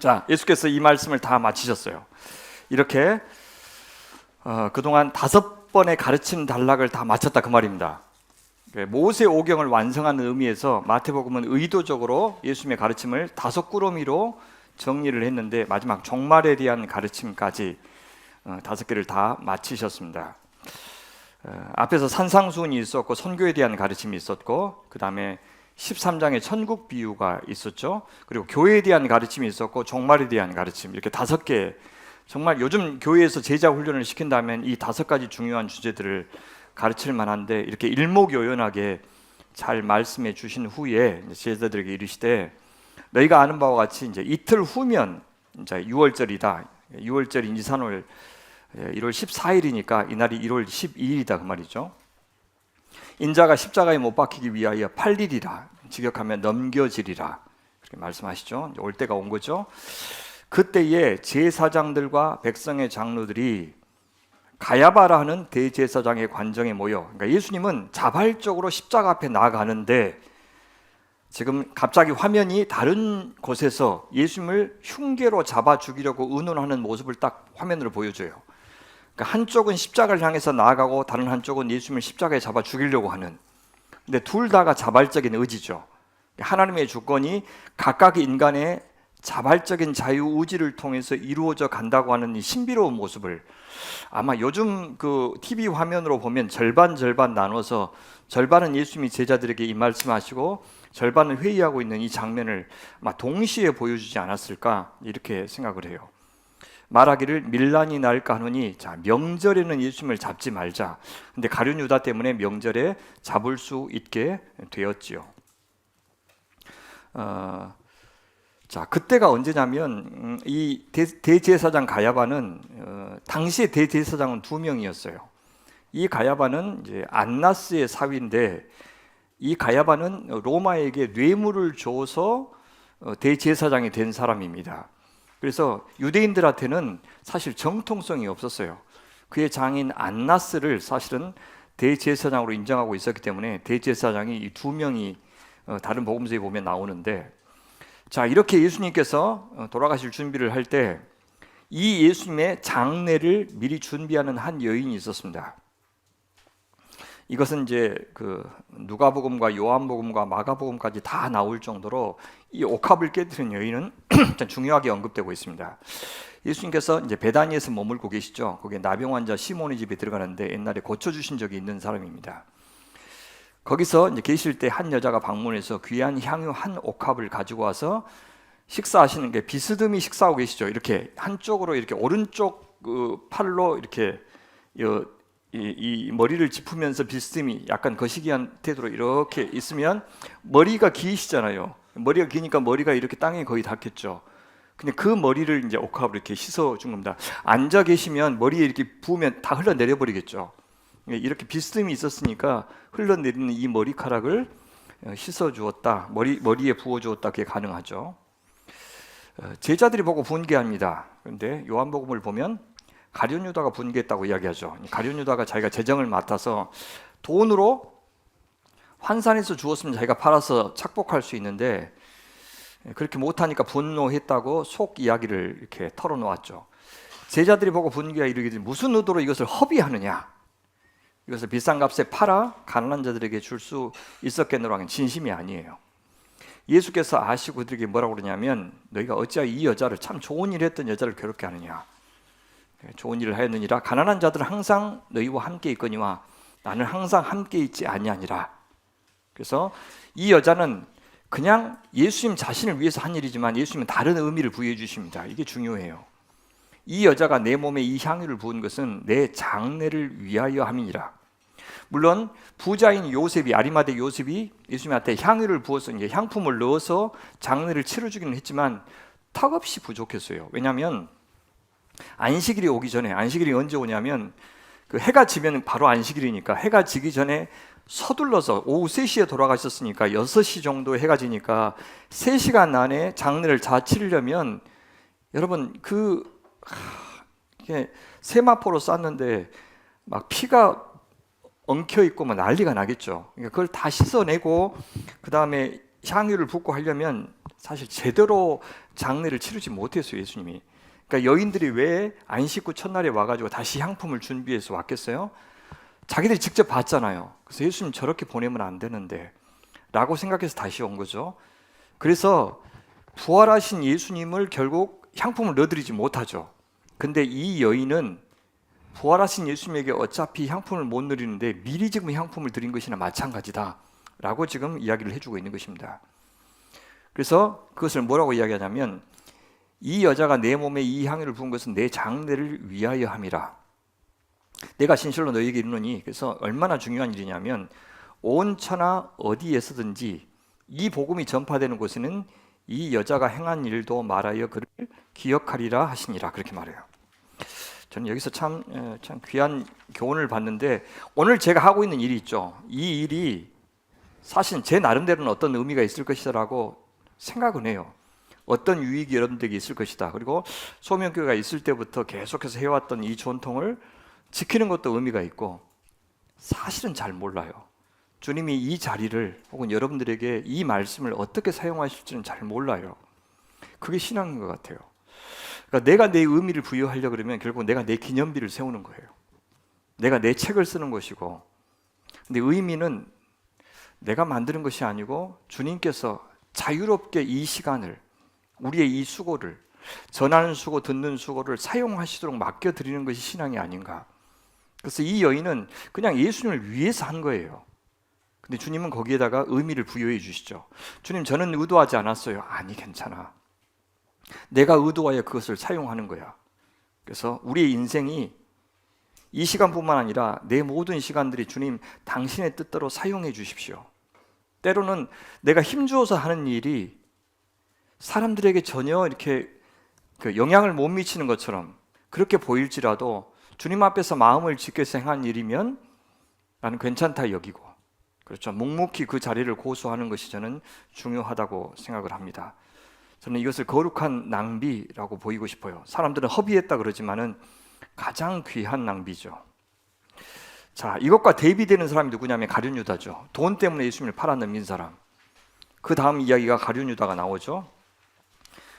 자, 예수께서 이 말씀을 다 마치셨어요. 이렇게 그동안 5번의 가르침 단락을 다 마쳤다 그 말입니다. 모세 오경을 완성하는 의미에서 마태복음은 의도적으로 예수님의 가르침을 5꾸러미로 정리를 했는데 마지막 종말에 대한 가르침까지 5개를 다 마치셨습니다. 앞에서 산상수훈이 있었고 선교에 대한 가르침이 있었고, 그 다음에 13장에 천국 비유가 있었죠. 그리고 교회에 대한 가르침이 있었고 종말에 대한 가르침, 이렇게 5개. 정말 요즘 교회에서 제자 훈련을 시킨다면 이 5가지 중요한 주제들을 가르칠 만한데, 이렇게 일목요연하게 잘 말씀해 주신 후에 제자들에게 이르시되, 너희가 아는 바와 같이 이제 이틀 후면 이제 6월절이다. 6월절 인지산월 1월 14일이니까 이날이 1월 12일이다 그 말이죠. 인자가 십자가에 못 박히기 위하여 8일이라, 직역하면 넘겨지리라, 그렇게 말씀하시죠. 올 때가 온 거죠. 그때에 제사장들과 백성의 장로들이 가야바라 하는 대제사장의 관정에 모여, 그러니까 예수님은 자발적으로 십자가 앞에 나아가는데 지금 갑자기 화면이 다른 곳에서 예수님을 흉계로 잡아 죽이려고 의논하는 모습을 딱 화면으로 보여줘요. 그러니까 한쪽은 십자가를 향해서 나아가고 다른 한쪽은 예수님을 십자가에 잡아 죽이려고 하는, 근데 둘 다가 자발적인 의지죠. 하나님의 주권이 각각 인간의 자발적인 자유의지를 통해서 이루어져 간다고 하는 이 신비로운 모습을, 아마 요즘 그 TV 화면으로 보면 절반 나눠서 절반은 예수님이 제자들에게 이 말씀하시고 절반은 회의하고 있는 이 장면을 아마 동시에 보여주지 않았을까, 이렇게 생각을 해요. 말하기를 밀란이 날까 하노니, 자, 명절에는 예수님을 잡지 말자. 근데 가룟 유다 때문에 명절에 잡을 수 있게 되었지요. 자, 그때가 언제냐면 이 대제사장 가야바는 당시에 대제사장은 2명이었어요. 이 가야바는 이제 안나스의 사위인데, 이 가야바는 로마에게 뇌물을 줘서 대제사장이 된 사람입니다. 그래서 유대인들한테는 사실 정통성이 없었어요. 그의 장인 안나스를 사실은 대제사장으로 인정하고 있었기 때문에 대제사장이 이 2명이 다른 복음서에 보면 나오는데, 자, 이렇게 예수님께서 돌아가실 준비를 할 때 이 예수님의 장례를 미리 준비하는 한 여인이 있었습니다. 이것은 이제 그 누가복음과 요한복음과 마가복음까지 다 나올 정도로 이 옥합을 깨뜨린 여인은 중요하게 언급되고 있습니다. 예수님께서 이제 베다니에서 머물고 계시죠. 거기에 나병 환자 시몬의 집에 들어가는데 옛날에 고쳐주신 적이 있는 사람입니다. 거기서 이제 계실 때 한 여자가 방문해서 귀한 향유 한 옥합을 가지고 와서 식사하시는 게, 비스듬히 식사하고 계시죠. 이렇게 한쪽으로 이렇게 오른쪽 그 팔로 이렇게 이 머리를 짚으면서 비스듬히 약간 거시기한 태도로 이렇게 있으면, 머리가 기시잖아요. 머리가 기니까 머리가 이렇게 땅에 거의 닿겠죠. 근데 그 머리를 이제 옥합으로 이렇게 씻어 준 겁니다. 앉아 계시면 머리에 이렇게 부으면 다 흘러내려 버리겠죠. 이렇게 비스듬히 있었으니까 흘러내리는 이 머리카락을 씻어 주었다, 머리에 부어 주었다, 그게 가능하죠. 제자들이 보고 분개합니다. 그런데 요한복음을 보면 가룟 유다가 분개했다고 이야기하죠. 가룟 유다가 자기가 재정을 맡아서 돈으로 환산해서 주었으면 자기가 팔아서 착복할 수 있는데 그렇게 못하니까 분노했다고 속 이야기를 이렇게 털어놓았죠. 제자들이 보고 분개하 이르기를, 무슨 의도로 이것을 허비하느냐, 이것을 비싼 값에 팔아 가난한 자들에게 줄 수 있었겠노라 하는 진심이 아니에요. 예수께서 아시고 그들에게 뭐라고 그러냐면, 너희가 어찌하여 이 여자를, 참 좋은 일 했던 여자를 괴롭게 하느냐. 좋은 일을 하였느니라. 가난한 자들은 항상 너희와 함께 있거니와 나는 항상 함께 있지 아니하니라. 그래서 이 여자는 그냥 예수님 자신을 위해서 한 일이지만 예수님은 다른 의미를 부여해 주십니다. 이게 중요해요. 이 여자가 내 몸에 이 향유를 부은 것은 내 장례를 위하여 함이니라. 물론 부자인 요셉이, 아리마대 요셉이 예수님한테 향유를 부어서 이제 향품을 넣어서 장례를 치러주기는 했지만 턱없이 부족했어요. 왜냐하면 안식일이 오기 전에, 안식일이 언제 오냐면 그 해가 지면 바로 안식일이니까 해가 지기 전에 서둘러서 오후 3시에 돌아가셨으니까 6시 정도 해가 지니까 3시간 안에 장례를 다 치르려면, 여러분 이게 세마포로 쌌는데 막 피가 엉켜 있고 막 난리가 나겠죠. 그러니까 그걸 다 씻어내고 그 다음에 향유를 붓고 하려면 사실 제대로 장례를 치르지 못했어요, 예수님이. 그러니까 여인들이 왜 안식구 첫날에 와가지고 다시 향품을 준비해서 왔겠어요? 자기들이 직접 봤잖아요. 그래서 예수님 저렇게 보내면 안 되는데 라고 생각해서 다시 온 거죠. 그래서 부활하신 예수님을 결국 향품을 넣어드리지 못하죠. 근데 이 여인은 부활하신 예수님에게 어차피 향품을 못 드리는데 미리 지금 향품을 드린 것이나 마찬가지다 라고 지금 이야기를 해주고 있는 것입니다. 그래서 그것을 뭐라고 이야기하냐면, 이 여자가 내 몸에 이 향유를 부은 것은 내 장례를 위하여 함이라. 내가 진실로 너희에게 이르노니, 그래서 얼마나 중요한 일이냐면, 온 천하 어디에서든지 이 복음이 전파되는 곳에는 이 여자가 행한 일도 말하여 그를 기억하리라 하시니라, 그렇게 말해요. 저는 여기서 참 귀한 교훈을 받는데, 오늘 제가 하고 있는 일이 있죠. 이 일이 사실 제 나름대로는 어떤 의미가 있을 것이라고 생각은 해요. 어떤 유익이 여러분들에게 있을 것이다. 그리고 소명교회가 있을 때부터 계속해서 해왔던 이 전통을 지키는 것도 의미가 있고, 사실은 잘 몰라요. 주님이 이 자리를 혹은 여러분들에게 이 말씀을 어떻게 사용하실지는 잘 몰라요. 그게 신앙인 것 같아요. 그러니까 내가 내 의미를 부여하려고 그러면 결국 내가 내 기념비를 세우는 거예요. 내가 내 책을 쓰는 것이고, 근데 의미는 내가 만드는 것이 아니고 주님께서 자유롭게 이 시간을, 우리의 이 수고를, 전하는 수고, 듣는 수고를 사용하시도록 맡겨드리는 것이 신앙이 아닌가. 그래서 이 여인은 그냥 예수님을 위해서 한 거예요. 근데 주님은 거기에다가 의미를 부여해 주시죠. 주님, 저는 의도하지 않았어요. 아니, 괜찮아. 내가 의도하여 그것을 사용하는 거야. 그래서 우리의 인생이 이 시간뿐만 아니라 내 모든 시간들이 주님 당신의 뜻대로 사용해 주십시오. 때로는 내가 힘주어서 하는 일이 사람들에게 전혀 이렇게 영향을 못 미치는 것처럼 그렇게 보일지라도 주님 앞에서 마음을 지켜서 행한 일이면 나는 괜찮다 여기고, 그렇죠, 묵묵히 그 자리를 고수하는 것이 저는 중요하다고 생각을 합니다. 저는 이것을 거룩한 낭비라고 보이고 싶어요. 사람들은 허비했다 그러지만은 가장 귀한 낭비죠. 자, 이것과 대비되는 사람이 누구냐면 가룟 유다죠. 돈 때문에 예수님을 팔아넘긴 사람. 그 다음 이야기가 가룟 유다가 나오죠.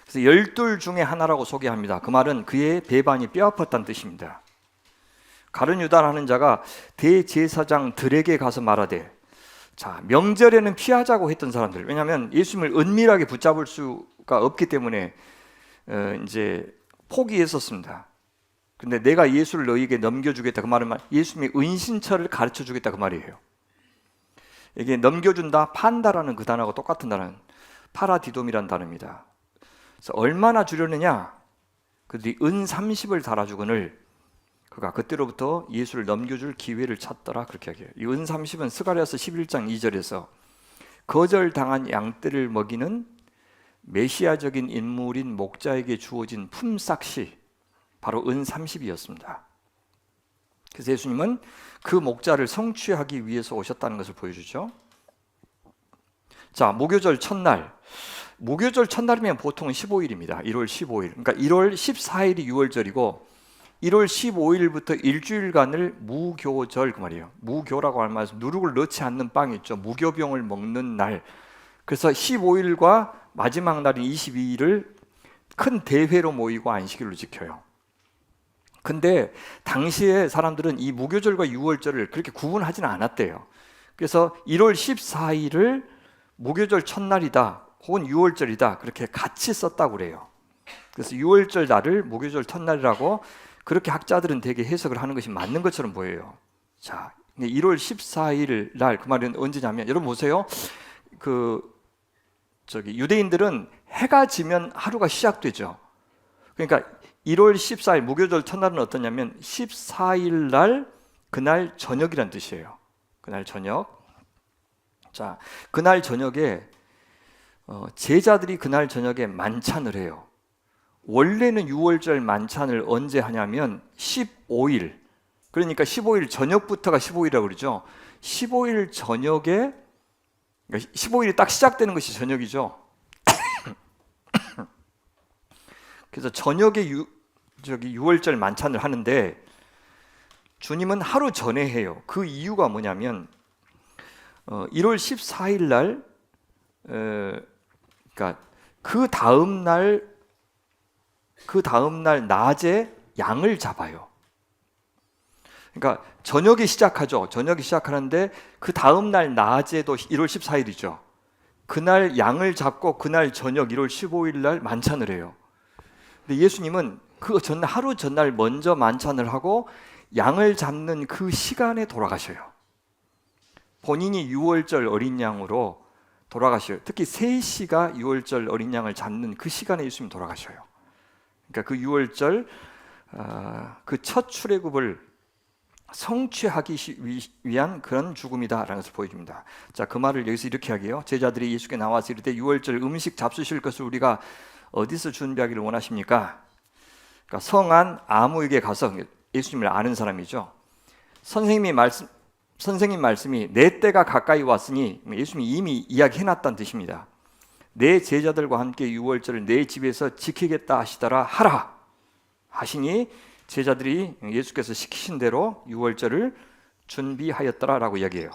그래서 12 중에 하나라고 소개합니다. 그 말은 그의 배반이 뼈아팠다는 뜻입니다. 가룟 유다라는 자가 대제사장들에게 가서 말하되, 자, 명절에는 피하자고 했던 사람들, 왜냐하면 예수님을 은밀하게 붙잡을 수가 없기 때문에 이제 포기했었습니다. 근데 내가 예수를 너희에게 넘겨주겠다, 그 말은 예수님의 은신처를 가르쳐주겠다, 그 말이에요. 이게 넘겨준다, 판다라는 그 단어가 똑같은 단어는 파라디돔이라는 단어입니다. 그래서 얼마나 주려느냐, 그들이 은 30을 달아주거늘 그가 그때로부터 예수를 넘겨줄 기회를 찾더라, 그렇게 하게요. 이 은 30은 스가랴서 11장 2절에서 거절당한 양떼를 먹이는 메시아적인 인물인 목자에게 주어진 품삯이 바로 은 30이었습니다. 그래서 예수님은 그 목자를 성취하기 위해서 오셨다는 것을 보여주죠. 자, 무교절 첫날. 무교절 첫날이면 보통은 15일입니다. 1월 15일. 그러니까 1월 14일이 6월절이고 1월 15일부터 일주일간을 무교절, 그 말이에요. 무교라고 하는 말은 누룩을 넣지 않는 빵이 있죠. 무교병을 먹는 날. 그래서 15일과 마지막 날인 22일을 큰 대회로 모이고 안식일로 지켜요. 근데 당시에 사람들은 이 무교절과 유월절을 그렇게 구분하지는 않았대요. 그래서 1월 14일을 무교절 첫날이다 혹은 유월절이다 그렇게 같이 썼다고 그래요. 그래서 유월절 날을 무교절 첫날이라고 그렇게 학자들은 되게 해석을 하는 것이 맞는 것처럼 보여요. 자, 1월 14일 날, 그 말은 언제냐면, 여러분 보세요. 유대인들은 해가 지면 하루가 시작되죠. 그러니까 1월 14일 무교절 첫날은 어떠냐면 14일 날 그날 저녁이란 뜻이에요. 그날 저녁. 자, 그날 저녁에 제자들이 그날 저녁에 만찬을 해요. 원래는 6월절 만찬을 언제 하냐면 15일. 그러니까 15일 저녁부터가 15일이라고 그러죠. 15일 저녁에, 그러니까 15일이 딱 시작되는 것이 저녁이죠. 그래서 저녁에 6월절 만찬을 하는데 주님은 하루 전에 해요. 그 이유가 뭐냐면 1월 14일 날 그러니까 그 다음 날 낮에 양을 잡아요. 그러니까 저녁에 시작하죠. 저녁에 시작하는데 그 다음 날 낮에도 1월 14일이죠. 그날 양을 잡고 그날 저녁 1월 15일 날 만찬을 해요. 근데 예수님은 그 전날 하루 전날 먼저 만찬을 하고 양을 잡는 그 시간에 돌아가셔요. 본인이 유월절 어린 양으로 돌아가셔요. 특히 3시가 유월절 어린 양을 잡는 그 시간에 예수님이 돌아가셔요. 그러니까 그 유월절 그 첫 출애굽을 성취하기 위한 그런 죽음이다라는 것을 보여줍니다. 자, 그 말을 여기서 이렇게 하게요. 제자들이 예수께 나와서 이르되 유월절 음식 잡수실 것을 우리가 어디서 준비하기를 원하십니까? 그러니까 성안 아무에게 가서, 예수님을 아는 사람이죠. 선생님 말씀이 내 때가 가까이 왔으니, 예수님이 이미 이야기해놨다는 뜻입니다. 내 제자들과 함께 유월절을 내 집에서 지키겠다 하시더라 하라 하시니 제자들이 예수께서 시키신 대로 유월절을 준비하였더라라고 이야기해요.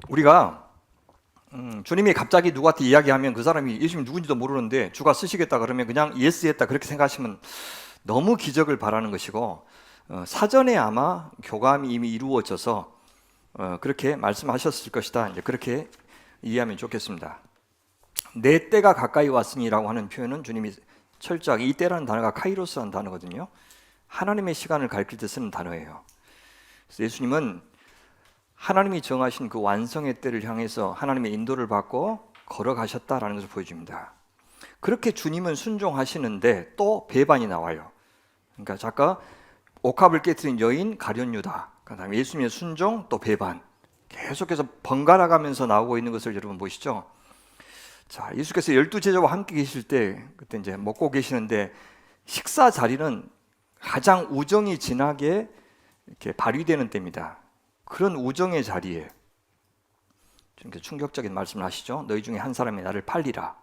우리가 주님이 갑자기 누구한테 이야기하면 그 사람이 예수님이 누군지도 모르는데 주가 쓰시겠다 그러면 그냥 예스 했다 그렇게 생각하시면 너무 기적을 바라는 것이고, 사전에 아마 교감이 이미 이루어져서 그렇게 말씀하셨을 것이다. 이제 그렇게 이해하면 좋겠습니다. 내 때가 가까이 왔으니라고 하는 표현은 주님이 철저하게, 이 때라는 단어가 카이로스라는 단어거든요. 하나님의 시간을 가리킬 때 쓰는 단어예요. 그래서 예수님은 하나님이 정하신 그 완성의 때를 향해서 하나님의 인도를 받고 걸어가셨다라는 것을 보여줍니다. 그렇게 주님은 순종하시는데 또 배반이 나와요. 그러니까 잠깐 옥합을 깨트린 여인 가룟 유다, 그다음에 예수님의 순종 또 배반, 계속해서 번갈아 가면서 나오고 있는 것을 여러분 보시죠. 자, 예수께서 12제자와 함께 계실 때 그때 이제 먹고 계시는데 식사 자리는 가장 우정이 진하게 이렇게 발휘되는 때입니다. 그런 우정의 자리에 좀 충격적인 말씀을 하시죠. 너희 중에 한 사람이 나를 팔리라.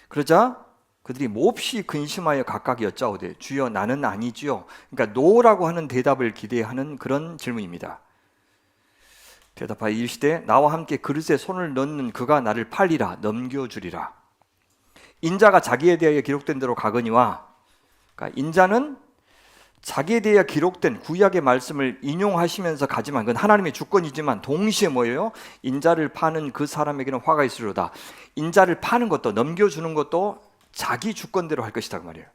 그러자 그들이 몹시 근심하여 각각 여짜오되 주여 나는 아니지요. 그러니까 노라고 하는 대답을 기대하는 그런 질문입니다. 대답하여 이르시되 나와 함께 그릇에 손을 넣는 그가 나를 팔리라 넘겨주리라. 인자가 자기에 대하여 기록된 대로 가거니와, 그러니까 인자는 자기에 대하여 기록된 구약의 말씀을 인용하시면서 가지만, 그건 하나님의 주권이지만 동시에 뭐예요? 인자를 파는 그 사람에게는 화가 있으리로다. 인자를 파는 것도 넘겨주는 것도 자기 주권대로 할 것이다 그 말이에요.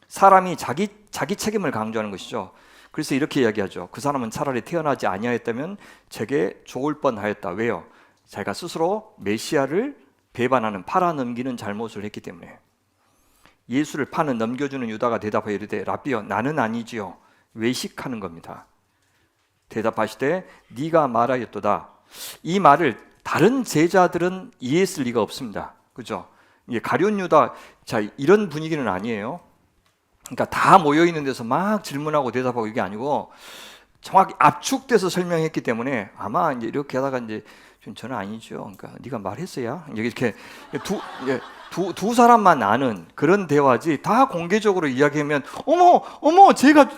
사람이 자기 책임을 강조하는 것이죠. 그래서 이렇게 이야기하죠. 그 사람은 차라리 태어나지 아니하였다면 제게 좋을 뻔하였다. 왜요? 자기가 스스로 메시아를 배반하는, 팔아넘기는 잘못을 했기 때문에. 예수를 파는, 넘겨주는 유다가 대답하여 이르되 라비여 나는 아니지요. 외식하는 겁니다. 대답하시되 네가 말하였도다. 이 말을 다른 제자들은 이해했을 리가 없습니다. 그죠? 이게 가룟 유다, 자, 이런 분위기는 아니에요. 그러니까 다 모여 있는 데서 막 질문하고 대답하고 이게 아니고 정확히 압축돼서 설명했기 때문에 아마 이제 이렇게 하다가 이제 저는 아니죠. 그러니까 네가 말했어야 이렇게 두 사람만 아는 그런 대화지, 다 공개적으로 이야기하면 어머 제가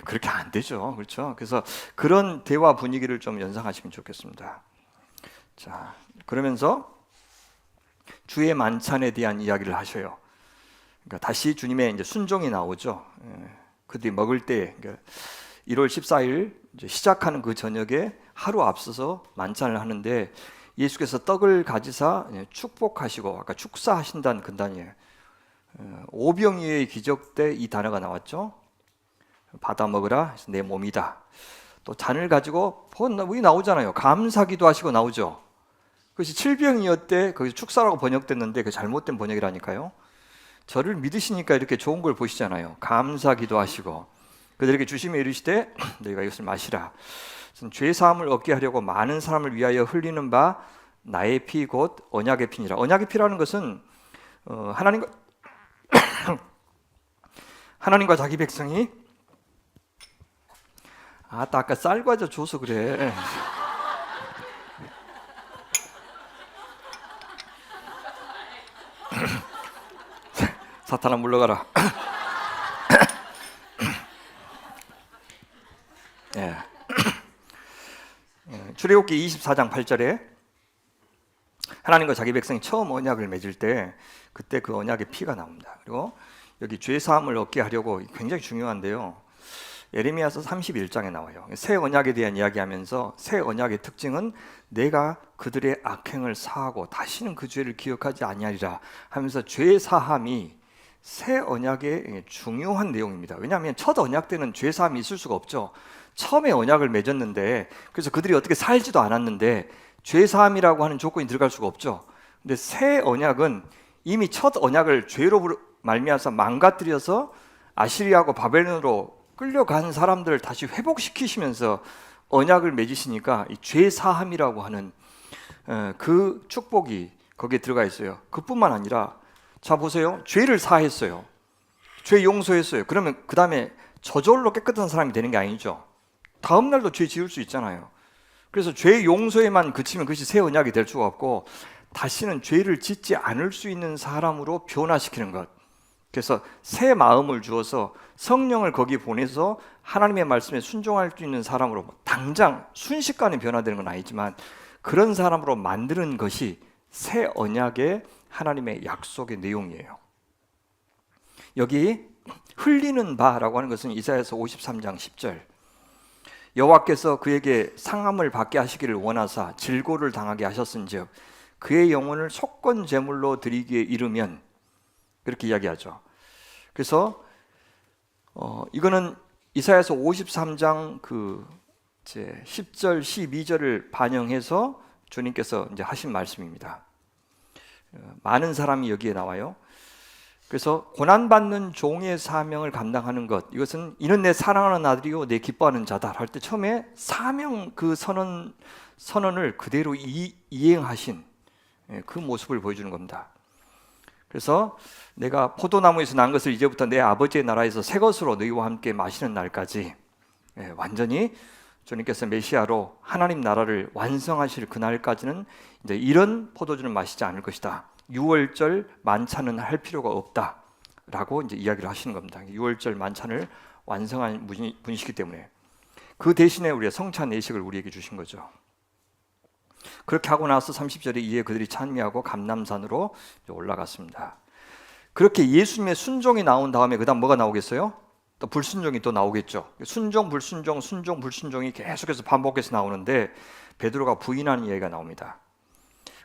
그렇게 안 되죠. 그렇죠? 그래서 그런 대화 분위기를 좀 연상하시면 좋겠습니다. 자, 그러면서 주의 만찬에 대한 이야기를 하셔요. 그러니까 다시 주님의 이제 순종이 나오죠. 그들이 먹을 때, 그러니까 1월 14일 이제 시작하는 그 저녁에 하루 앞서서 만찬을 하는데 예수께서 떡을 가지사 축복하시고, 아까 축사하신다는 근단이에요. 오병이어의 기적 때 이 단어가 나왔죠. 받아 먹으라, 내 몸이다. 또 잔을 가지고 우리 나오잖아요. 감사기도 하시고 나오죠. 그것이 칠병이어 때 거기서 축사라고 번역됐는데 그 잘못된 번역이라니까요. 저를 믿으시니까 이렇게 좋은 걸 보시잖아요. 감사기도 하시고 그들에게 주시며 이르시되 너희가 이것을 마시라. 죄 사함을 얻게 하려고 많은 사람을 위하여 흘리는 바 나의 피 곧 언약의 피니라. 언약의 피라는 것은 하나님과 자기 백성이 아까 쌀과자 줘서 그래. 사탄아 물러가라. 예. 출애굽기 24장 8절에 하나님과 자기 백성이 처음 언약을 맺을 때 그때 그 언약의 피가 나옵니다. 그리고 여기 죄 사함을 얻게 하려고 굉장히 중요한데요. 예레미야서 31장에 나와요. 새 언약에 대한 이야기하면서 새 언약의 특징은 내가 그들의 악행을 사하고 다시는 그 죄를 기억하지 아니하리라 하면서 죄 사함이 새 언약의 중요한 내용입니다. 왜냐하면 첫 언약 때는 죄 사함이 있을 수가 없죠. 처음에 언약을 맺었는데 그래서 그들이 어떻게 살지도 않았는데 죄 사함이라고 하는 조건이 들어갈 수가 없죠. 근데 새 언약은 이미 첫 언약을 죄로 말미암아서 망가뜨려서 아시리아하고 바벨론으로 끌려간 사람들을 다시 회복시키시면서 언약을 맺으시니까 이 죄 사함이라고 하는 그 축복이 거기에 들어가 있어요. 그뿐만 아니라 자 보세요. 죄를 사했어요. 죄 용서했어요. 그러면 그 다음에 저절로 깨끗한 사람이 되는 게 아니죠. 다음 날도 죄 지을 수 있잖아요. 그래서 죄 용서에만 그치면 그것이 새 언약이 될 수가 없고 다시는 죄를 짓지 않을 수 있는 사람으로 변화시키는 것. 그래서 새 마음을 주어서 성령을 거기 보내서 하나님의 말씀에 순종할 수 있는 사람으로 당장 순식간에 변화되는 건 아니지만 그런 사람으로 만드는 것이 새 언약의 하나님의 약속의 내용이에요. 여기 흘리는 바라고 하는 것은 이사야서 53장 10절 여호와께서 그에게 상함을 받게 하시기를 원하사 질고를 당하게 하셨은즉 그의 영혼을 속건 제물로 드리기에 이르면 그렇게 이야기하죠. 그래서 이거는 이사야서 53장 그 이제 10절 12절을 반영해서 주님께서 이제 하신 말씀입니다. 많은 사람이 여기에 나와요. 그래서 고난받는 종의 사명을 감당하는 것, 이것은 이는 내 사랑하는 아들이요 내 기뻐하는 자다 할 때 처음에 사명 그 선언을 그대로 이행하신 그 모습을 보여주는 겁니다. 그래서 내가 포도나무에서 난 것을 이제부터 내 아버지의 나라에서 새 것으로 너희와 함께 마시는 날까지 완전히 주님께서 메시아로 하나님 나라를 완성하실 그날까지는 이제 이런 포도주는 마시지 않을 것이다. 6월절 만찬은 할 필요가 없다라고 이제 이야기를 하시는 겁니다. 6월절 만찬을 완성한 분이시기 때문에 그 대신에 우리가 성찬 예식을 우리에게 주신 거죠. 그렇게 하고 나서 30절에 이에 그들이 찬미하고 감람산으로 올라갔습니다. 그렇게 예수님의 순종이 나온 다음에 그다음 뭐가 나오겠어요? 또 불순종이 또 나오겠죠. 순종, 불순종, 순종, 불순종이 계속해서 반복해서 나오는데 베드로가 부인하는 이야기가 나옵니다.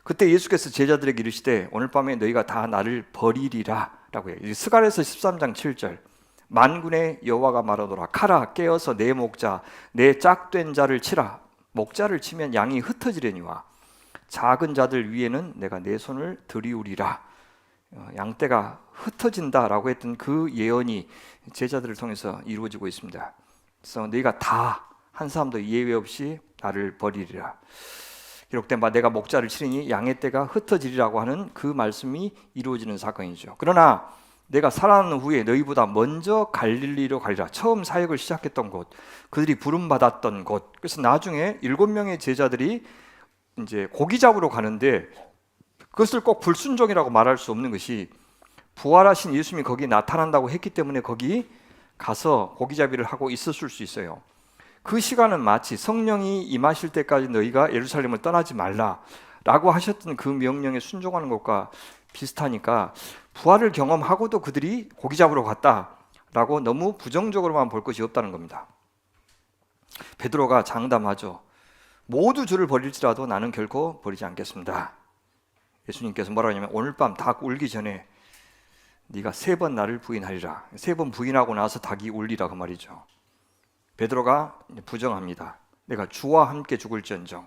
그때 예수께서 제자들에게 이르시되 오늘 밤에 너희가 다 나를 버리리라 라고 해요. 스가랴서 13장 7절 만군의 여호와가 말하노라 카라 깨어서 내 목자 내 짝된 자를 치라 목자를 치면 양이 흩어지려니와 작은 자들 위에는 내가 내 손을 들이우리라. 양떼가 흩어진다라고 했던 그 예언이 제자들을 통해서 이루어지고 있습니다. 그래서 너희가 다 한 사람도 예외 없이 나를 버리리라. 기록된 바 내가 목자를 치리니 양의 떼가 흩어지리라고 하는 그 말씀이 이루어지는 사건이죠. 그러나 내가 살아나는 후에 너희보다 먼저 갈릴리로 가리라. 처음 사역을 시작했던 곳, 그들이 부름받았던 곳. 그래서 나중에 7명의 제자들이 이제 고기 잡으러 가는데 그것을 꼭 불순종이라고 말할 수 없는 것이 부활하신 예수님이 거기 나타난다고 했기 때문에 거기 가서 고기잡이를 하고 있었을 수 있어요. 그 시간은 마치 성령이 임하실 때까지 너희가 예루살렘을 떠나지 말라라고 하셨던 그 명령에 순종하는 것과 비슷하니까 부활을 경험하고도 그들이 고기 잡으러 갔다라고 너무 부정적으로만 볼 것이 없다는 겁니다. 베드로가 장담하죠. 모두 주를 버릴지라도 나는 결코 버리지 않겠습니다. 예수님께서 뭐라고 하냐면 오늘 밤 닭 울기 전에 네가 3번 나를 부인하리라. 3번 부인하고 나서 닭이 울리라 그 말이죠. 베드로가 부정합니다. 내가 주와 함께 죽을지언정.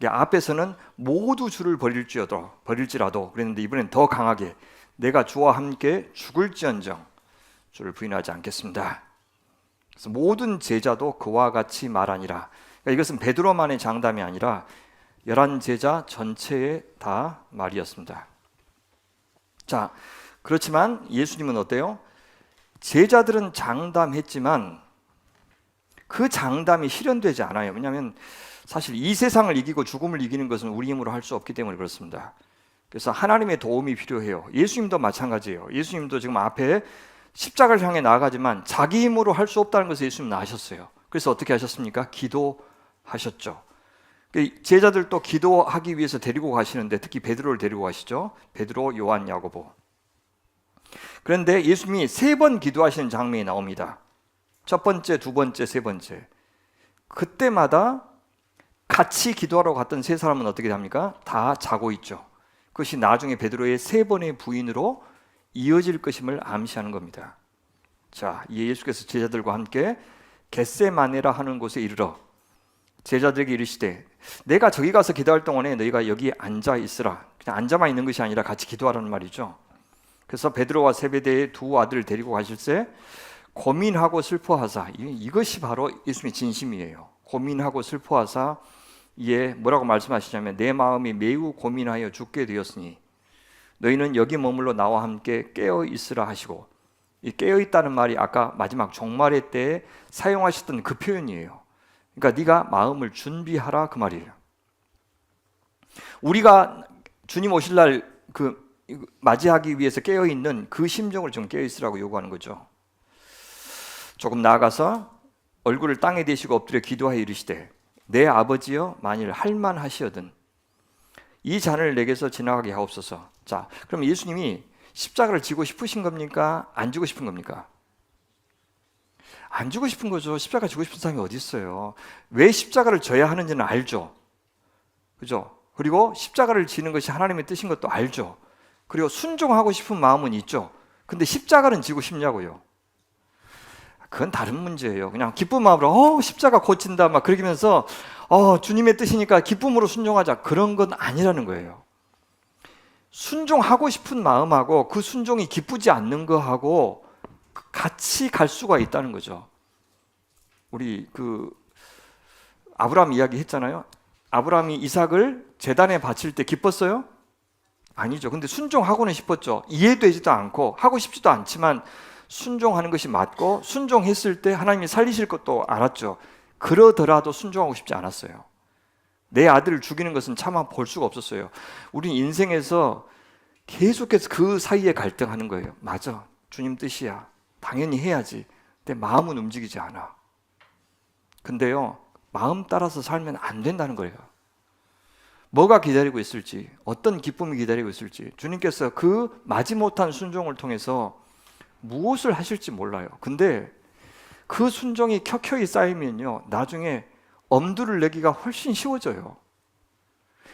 앞에서는 모두 주를 버릴지라도 그랬는데 이번엔 더 강하게 내가 주와 함께 죽을지언정 주를 부인하지 않겠습니다. 그래서 모든 제자도 그와 같이 말하니라. 그러니까 이것은 베드로만의 장담이 아니라 11제자 전체의 다 말이었습니다. 자, 그렇지만 예수님은 어때요? 제자들은 장담했지만 그 장담이 실현되지 않아요. 왜냐하면 사실 이 세상을 이기고 죽음을 이기는 것은 우리 힘으로 할 수 없기 때문에 그렇습니다. 그래서 하나님의 도움이 필요해요. 예수님도 마찬가지예요. 예수님도 지금 앞에 십자가를 향해 나아가지만 자기 힘으로 할 수 없다는 것을 예수님은 아셨어요. 그래서 어떻게 하셨습니까? 기도하셨죠. 제자들도 기도하기 위해서 데리고 가시는데 특히 베드로를 데리고 가시죠. 베드로, 요한, 야고보. 그런데 예수님이 3번 기도하시는 장면이 나옵니다. 첫 번째, 두 번째, 세 번째. 그때마다 같이 기도하러 갔던 3사람은 어떻게 됩니까? 다 자고 있죠. 그것이 나중에 베드로의 3번의 부인으로 이어질 것임을 암시하는 겁니다. 자, 예수께서 제자들과 함께 겟세마네라 하는 곳에 이르러 제자들에게 이르시되 내가 저기 가서 기도할 동안에 너희가 여기 앉아 있으라. 그냥 앉아만 있는 것이 아니라 같이 기도하라는 말이죠. 그래서 베드로와 세베대의 2 아들을 데리고 가실새 고민하고 슬퍼하사, 이것이 바로 예수님의 진심이에요. 고민하고 슬퍼하사 이에 뭐라고 말씀하시냐면 내 마음이 매우 고민하여 죽게 되었으니 너희는 여기 머물러 나와 함께 깨어 있으라 하시고, 이 깨어 있다는 말이 아까 마지막 종말의 때에 사용하셨던 그 표현이에요. 그러니까 네가 마음을 준비하라 그 말이에요. 우리가 주님 오실 날 그 맞이하기 위해서 깨어 있는 그 심정을 좀 깨어 있으라고 요구하는 거죠. 조금 나아가서 얼굴을 땅에 대시고 엎드려 기도하여 이르시되 내 아버지여 만일 할만하시거든 이 잔을 내게서 지나가게 하옵소서. 자, 그럼 예수님이 십자가를 지고 싶으신 겁니까? 안 지고 싶은 겁니까? 안 지고 싶은 거죠. 십자가 지고 싶은 사람이 어디 있어요? 왜 십자가를 져야 하는지는 알죠. 그죠? 그리고 십자가를 지는 것이 하나님의 뜻인 것도 알죠. 그리고 순종하고 싶은 마음은 있죠. 근데 십자가는 지고 싶냐고요? 그건 다른 문제예요. 그냥 기쁜 마음으로 십자가 고친다 막 그러면서 주님의 뜻이니까 기쁨으로 순종하자, 그런 건 아니라는 거예요. 순종하고 싶은 마음하고 그 순종이 기쁘지 않는 거하고 같이 갈 수가 있다는 거죠. 우리 아브라함 이야기 했잖아요. 아브라함이 이삭을 제단에 바칠 때 기뻤어요? 아니죠. 근데 순종하고는 싶었죠. 이해되지도 않고 하고 싶지도 않지만 순종하는 것이 맞고 순종했을 때 하나님이 살리실 것도 알았죠. 그러더라도 순종하고 싶지 않았어요. 내 아들을 죽이는 것은 차마 볼 수가 없었어요. 우리 인생에서 계속해서 그 사이에 갈등하는 거예요. 맞아, 주님 뜻이야, 당연히 해야지. 근데 마음은 움직이지 않아. 근데요, 마음 따라서 살면 안 된다는 거예요. 뭐가 기다리고 있을지, 어떤 기쁨이 기다리고 있을지, 주님께서 그 마지못한 순종을 통해서 무엇을 하실지 몰라요. 근데 그 순종이 켜켜이 쌓이면요, 나중에 엄두를 내기가 훨씬 쉬워져요.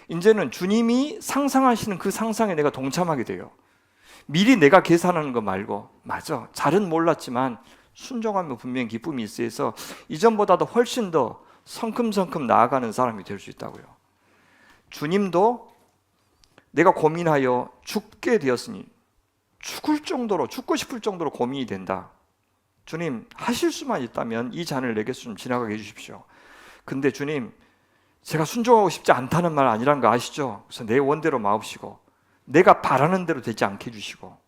이제는 주님이 상상하시는 그 상상에 내가 동참하게 돼요. 미리 내가 계산하는 거 말고, 맞아, 잘은 몰랐지만 순종하면 분명히 기쁨이 있어서 이전보다도 훨씬 더 성큼성큼 나아가는 사람이 될 수 있다고요. 주님도 내가 고민하여 죽게 되었으니, 죽을 정도로, 죽고 싶을 정도로 고민이 된다. 주님, 하실 수만 있다면 이 잔을 내게서 좀 지나가게 해주십시오. 근데 주님, 제가 순종하고 싶지 않다는 말 아니란 거 아시죠? 그래서 내 원대로 마옵시고 내가 바라는 대로 되지 않게 해주시고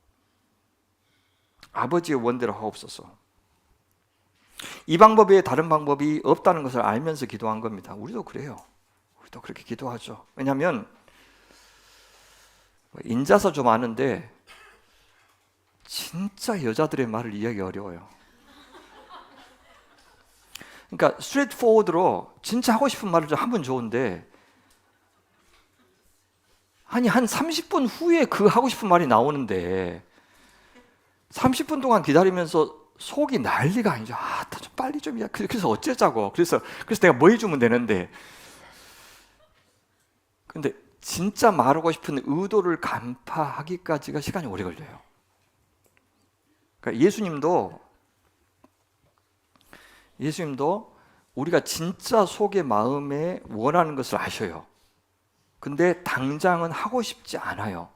아버지의 원대로 하옵소서. 이 방법 외에 다른 방법이 없다는 것을 알면서 기도한 겁니다. 우리도 그래요. 우리도 그렇게 기도하죠. 왜냐하면 인자서 좀 아는데 진짜 여자들의 말을 이해하기 어려워요. 그러니까 스트레이트 포워드로 진짜 하고 싶은 말을 좀 하면 좋은데, 아니 한 30분 후에 그 하고 싶은 말이 나오는데 30분 동안 기다리면서 속이 난리가 아니죠. 좀 빨리 좀, 그래서 어쩌자고. 그래서 내가 뭐 해주면 되는데. 근데 진짜 말하고 싶은 의도를 간파하기까지가 시간이 오래 걸려요. 그러니까 예수님도 우리가 진짜 속의 마음에 원하는 것을 아셔요. 근데 당장은 하고 싶지 않아요.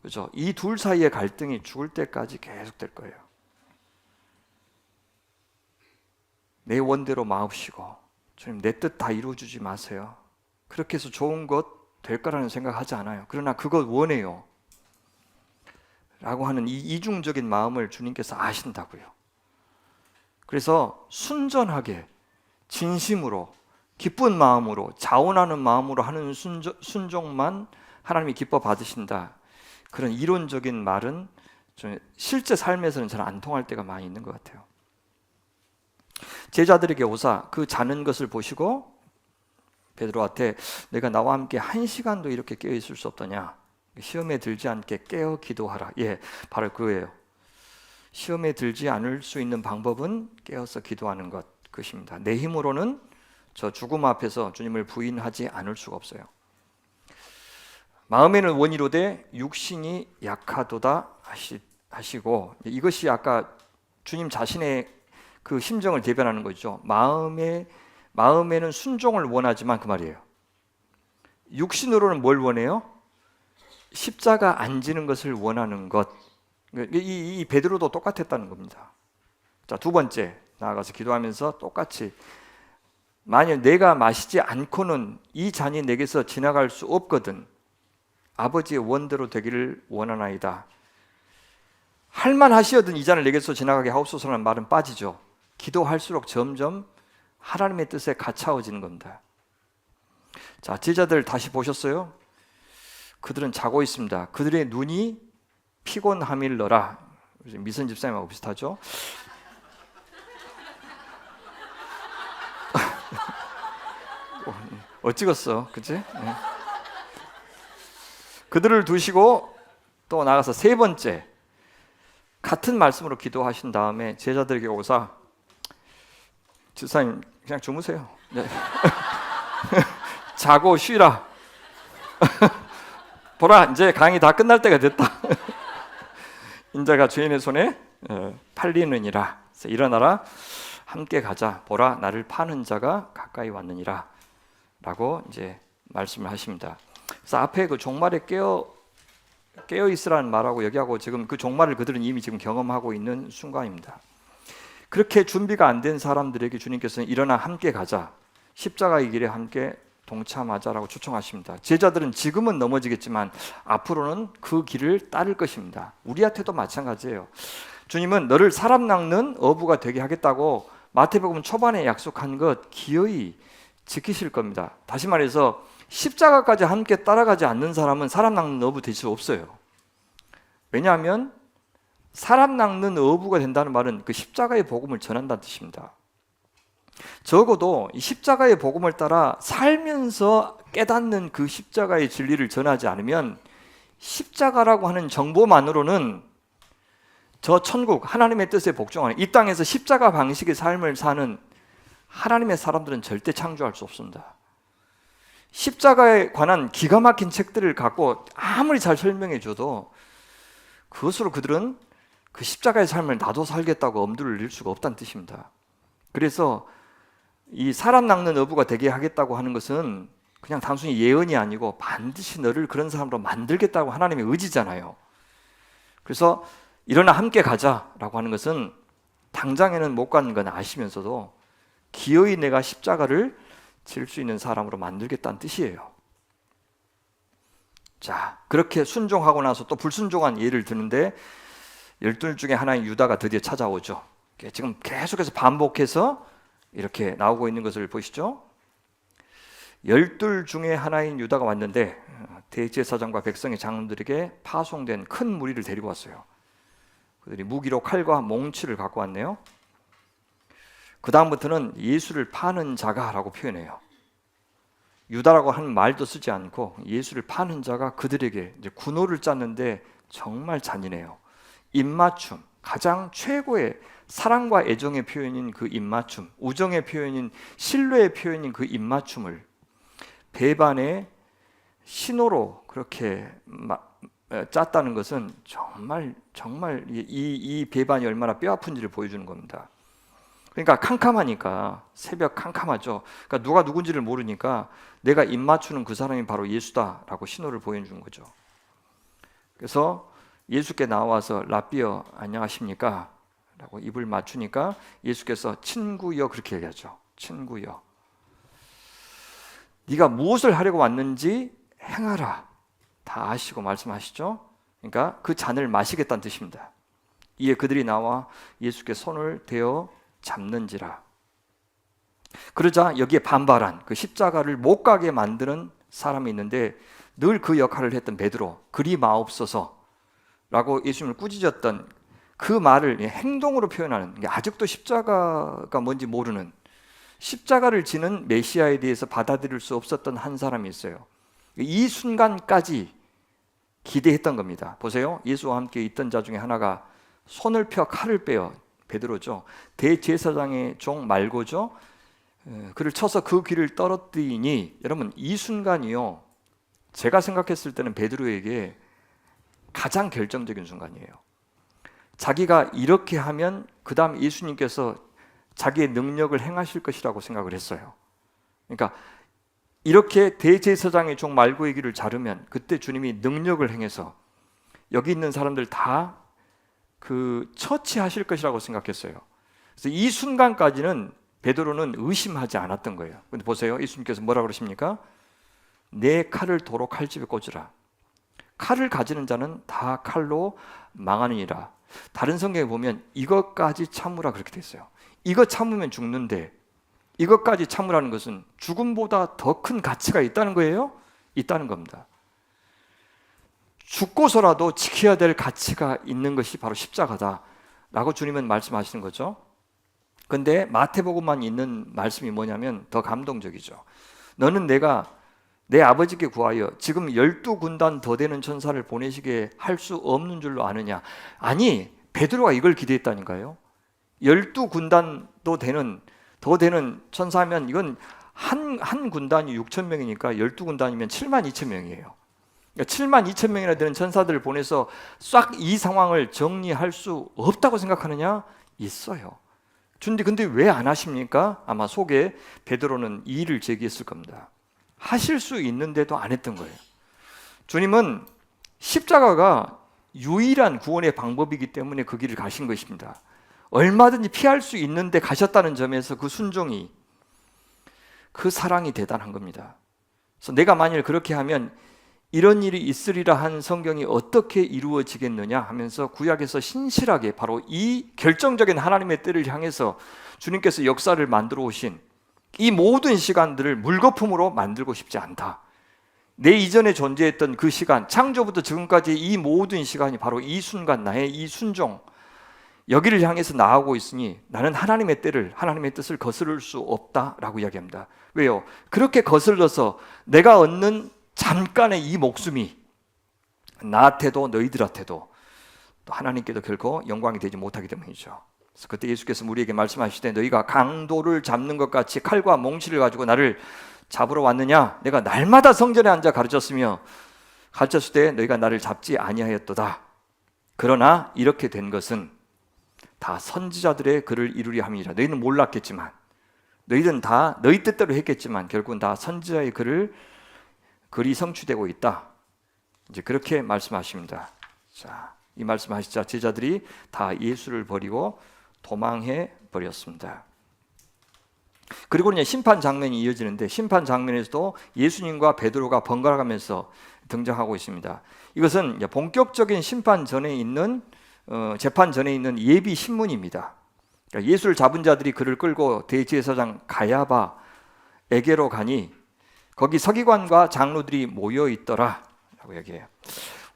그죠? 이 둘 사이의 갈등이 죽을 때까지 계속될 거예요. 내 원대로 마옵시고 주님, 내 뜻 다 이루어주지 마세요. 그렇게 해서 좋은 것 될 거라는 생각하지 않아요. 그러나 그것 원해요 라고 하는 이 이중적인 마음을 주님께서 아신다고요. 그래서 순전하게 진심으로 기쁜 마음으로 자원하는 마음으로 하는 순종만 하나님이 기뻐 받으신다. 그런 이론적인 말은 실제 삶에서는 잘 안 통할 때가 많이 있는 것 같아요. 제자들에게 오사 그 자는 것을 보시고 베드로한테 내가 나와 함께 1시간도 이렇게 깨어 있을 수 없더냐? 시험에 들지 않게 깨어 기도하라. 예, 바로 그거예요. 시험에 들지 않을 수 있는 방법은 깨어서 기도하는 것입니다. 내 힘으로는 저 죽음 앞에서 주님을 부인하지 않을 수가 없어요. 마음에는 원이로되 육신이 약하도다 하시고, 이것이 아까 주님 자신의 그 심정을 대변하는 거죠. 마음에는 순종을 원하지만 그 말이에요. 육신으로는 뭘 원해요? 십자가 안 지는 것을 원하는 것. 이 베드로도 똑같았다는 겁니다. 자, 두 번째 나아가서 기도하면서 똑같이 만약 내가 마시지 않고는 이 잔이 내게서 지나갈 수 없거든. 아버지의 원대로 되기를 원하나이다. 할만하시거든 이 잔을 내게서 지나가게 하옵소서라는 말은 빠지죠. 기도할수록 점점 하나님의 뜻에 가차워지는 겁니다. 자, 제자들 다시 보셨어요? 그들은 자고 있습니다. 그들의 눈이 피곤함일러라. 미선 집사님하고 비슷하죠? 어찌겠어, 그치? 네. 그들을 두시고 또 나가서 세 번째 같은 말씀으로 기도하신 다음에 제자들에게 오사 집사님 그냥 주무세요. 네. 자고 쉬라. 보라 이제 강의 다 끝날 때가 됐다. 인자가 죄인의 손에 팔리느니라. 일어나라 함께 가자. 보라 나를 파는 자가 가까이 왔느니라. 라고 이제 말씀을 하십니다. 그래서 앞에 그 종말에 깨어 있으라는 말하고 여기하고 지금 그 종말을 그들은 이미 지금 경험하고 있는 순간입니다. 그렇게 준비가 안 된 사람들에게 주님께서는 일어나 함께 가자. 십자가의 길에 함께 동참하자라고 초청하십니다. 제자들은 지금은 넘어지겠지만 앞으로는 그 길을 따를 것입니다. 우리한테도 마찬가지예요. 주님은 너를 사람 낚는 어부가 되게 하겠다고 마태복음 초반에 약속한 것 기어이 지키실 겁니다. 다시 말해서 십자가까지 함께 따라가지 않는 사람은 사람 낚는 어부 될 수 없어요. 왜냐하면 사람 낚는 어부가 된다는 말은 그 십자가의 복음을 전한다는 뜻입니다. 적어도 이 십자가의 복음을 따라 살면서 깨닫는 그 십자가의 진리를 전하지 않으면 십자가라고 하는 정보만으로는 저 천국 하나님의 뜻에 복종하는 이 땅에서 십자가 방식의 삶을 사는 하나님의 사람들은 절대 창조할 수 없습니다. 십자가에 관한 기가 막힌 책들을 갖고 아무리 잘 설명해 줘도 그것으로 그들은 그 십자가의 삶을 나도 살겠다고 엄두를 낼 수가 없다는 뜻입니다. 그래서 이 사람 낚는 어부가 되게 하겠다고 하는 것은 그냥 단순히 예언이 아니고 반드시 너를 그런 사람으로 만들겠다고 하나님의 의지잖아요. 그래서 일어나 함께 가자라고 하는 것은 당장에는 못 가는 건 아시면서도 기어이 내가 십자가를 질 수 있는 사람으로 만들겠다는 뜻이에요. 자, 그렇게 순종하고 나서 또 불순종한 예를 드는데 12 중에 하나인 유다가 드디어 찾아오죠. 지금 계속해서 반복해서 이렇게 나오고 있는 것을 보시죠. 12 중에 하나인 유다가 왔는데 대제사장과 백성의 장로들에게 파송된 큰 무리를 데리고 왔어요. 그들이 무기로 칼과 몽치를 갖고 왔네요. 그 다음부터는 예수를 파는 자가라고 표현해요. 유다라고 하는 말도 쓰지 않고 예수를 파는 자가 그들에게 이제 군호를 짰는데 정말 잔인해요. 입맞춤, 가장 최고의 사랑과 애정의 표현인 그 입맞춤, 우정의 표현인 신뢰의 표현인 그 입맞춤을 배반의 신호로 그렇게 짰다는 것은 정말 이 배반이 얼마나 뼈아픈지를 보여주는 겁니다. 그러니까 캄캄하니까 새벽 캄캄하죠. 그러니까 누가 누군지를 모르니까 내가 입 맞추는 그 사람이 바로 예수다라고 신호를 보여주는 거죠. 그래서 예수께 나와서 라비어 안녕하십니까? 라고 입을 맞추니까 예수께서 친구여 그렇게 얘기하죠. 친구여. 네가 무엇을 하려고 왔는지 행하라. 다 아시고 말씀하시죠. 그러니까 그 잔을 마시겠다는 뜻입니다. 이에 그들이 나와 예수께 손을 대어 잡는지라. 그러자 여기에 반발한 그 십자가를 못 가게 만드는 사람이 있는데 늘 그 역할을 했던 베드로, 그리 마옵소서라고 예수님을 꾸짖었던 그 말을 행동으로 표현하는, 아직도 십자가가 뭔지 모르는 십자가를 지는 메시아에 대해서 받아들일 수 없었던 한 사람이 있어요. 이 순간까지 기대했던 겁니다. 보세요. 예수와 함께 있던 자 중에 하나가 손을 펴 칼을 빼어, 베드로죠. 대제사장의 종 말고죠. 그를 쳐서 그 귀를 떨어뜨리니, 여러분 이 순간이요, 제가 생각했을 때는 베드로에게 가장 결정적인 순간이에요. 자기가 이렇게 하면 그 다음 예수님께서 자기의 능력을 행하실 것이라고 생각을 했어요. 그러니까 이렇게 대제사장의 종 말고의 귀를 자르면 그때 주님이 능력을 행해서 여기 있는 사람들 다 처치하실 것이라고 생각했어요. 그래서 이 순간까지는 베드로는 의심하지 않았던 거예요. 근데 보세요. 예수님께서 뭐라 그러십니까? 내 칼을 도로 칼집에 꽂으라. 칼을 가지는 자는 다 칼로 망하느니라. 다른 성경에 보면 이것까지 참으라 그렇게 돼 있어요. 이거 참으면 죽는데, 이것까지 참으라는 것은 죽음보다 더 큰 가치가 있다는 거예요? 있다는 겁니다. 죽고서라도 지켜야 될 가치가 있는 것이 바로 십자가다라고 주님은 말씀하시는 거죠. 근데 마태복음만 있는 말씀이 뭐냐면 더 감동적이죠. 너는 내가 내 아버지께 구하여 지금 12군단 더 되는 천사를 보내시게 할 수 없는 줄로 아느냐. 아니, 베드로가 이걸 기대했다니까요. 12군단도 더 되는 천사면 이건 한 군단이 6천 명이니까 12군단이면 7만 2천 명이에요. 그러니까 7만 2천 명이나 되는 천사들을 보내서 싹 이 상황을 정리할 수 없다고 생각하느냐? 있어요. 근데 왜 안 하십니까? 아마 속에 베드로는 이의를 제기했을 겁니다. 하실 수 있는데도 안 했던 거예요. 주님은 십자가가 유일한 구원의 방법이기 때문에 그 길을 가신 것입니다. 얼마든지 피할 수 있는데 가셨다는 점에서 그 순종이, 그 사랑이 대단한 겁니다. 그래서 내가 만일 그렇게 하면 이런 일이 있으리라 한 성경이 어떻게 이루어지겠느냐 하면서 구약에서 신실하게 바로 이 결정적인 하나님의 때를 향해서 주님께서 역사를 만들어 오신 이 모든 시간들을 물거품으로 만들고 싶지 않다. 내 이전에 존재했던 그 시간, 창조부터 지금까지 이 모든 시간이 바로 이 순간, 나의 이 순종, 여기를 향해서 나아가고 있으니 나는 하나님의 때를, 하나님의 뜻을 거스를 수 없다라고 이야기합니다. 왜요? 그렇게 거슬러서 내가 얻는 잠깐의 이 목숨이 나한테도 너희들한테도 또 하나님께도 결코 영광이 되지 못하기 때문이죠. 그래서 그때 예수께서 우리에게 말씀하실 때 너희가 강도를 잡는 것 같이 칼과 몽치를 가지고 나를 잡으러 왔느냐? 내가 날마다 성전에 앉아 가르쳤으며 가르쳤을 때 너희가 나를 잡지 아니하였도다. 그러나 이렇게 된 것은 다 선지자들의 글을 이루려 함이라. 너희는 몰랐겠지만, 너희는 다 너희 뜻대로 했겠지만 결국은 다 선지자의 글이 성취되고 있다. 이제 그렇게 말씀하십니다. 자, 이 말씀하시자 제자들이 다 예수를 버리고 도망해 버렸습니다. 그리고 이제 심판 장면이 이어지는데 심판 장면에서도 예수님과 베드로가 번갈아 가면서 등장하고 있습니다. 이것은 이제 본격적인 심판 전에 있는 재판 전에 있는 예비 신문입니다. 그러니까 예수를 잡은 자들이 그를 끌고 대제사장 가야바에게로 가니 거기 서기관과 장로들이 모여 있더라라고 얘기해요.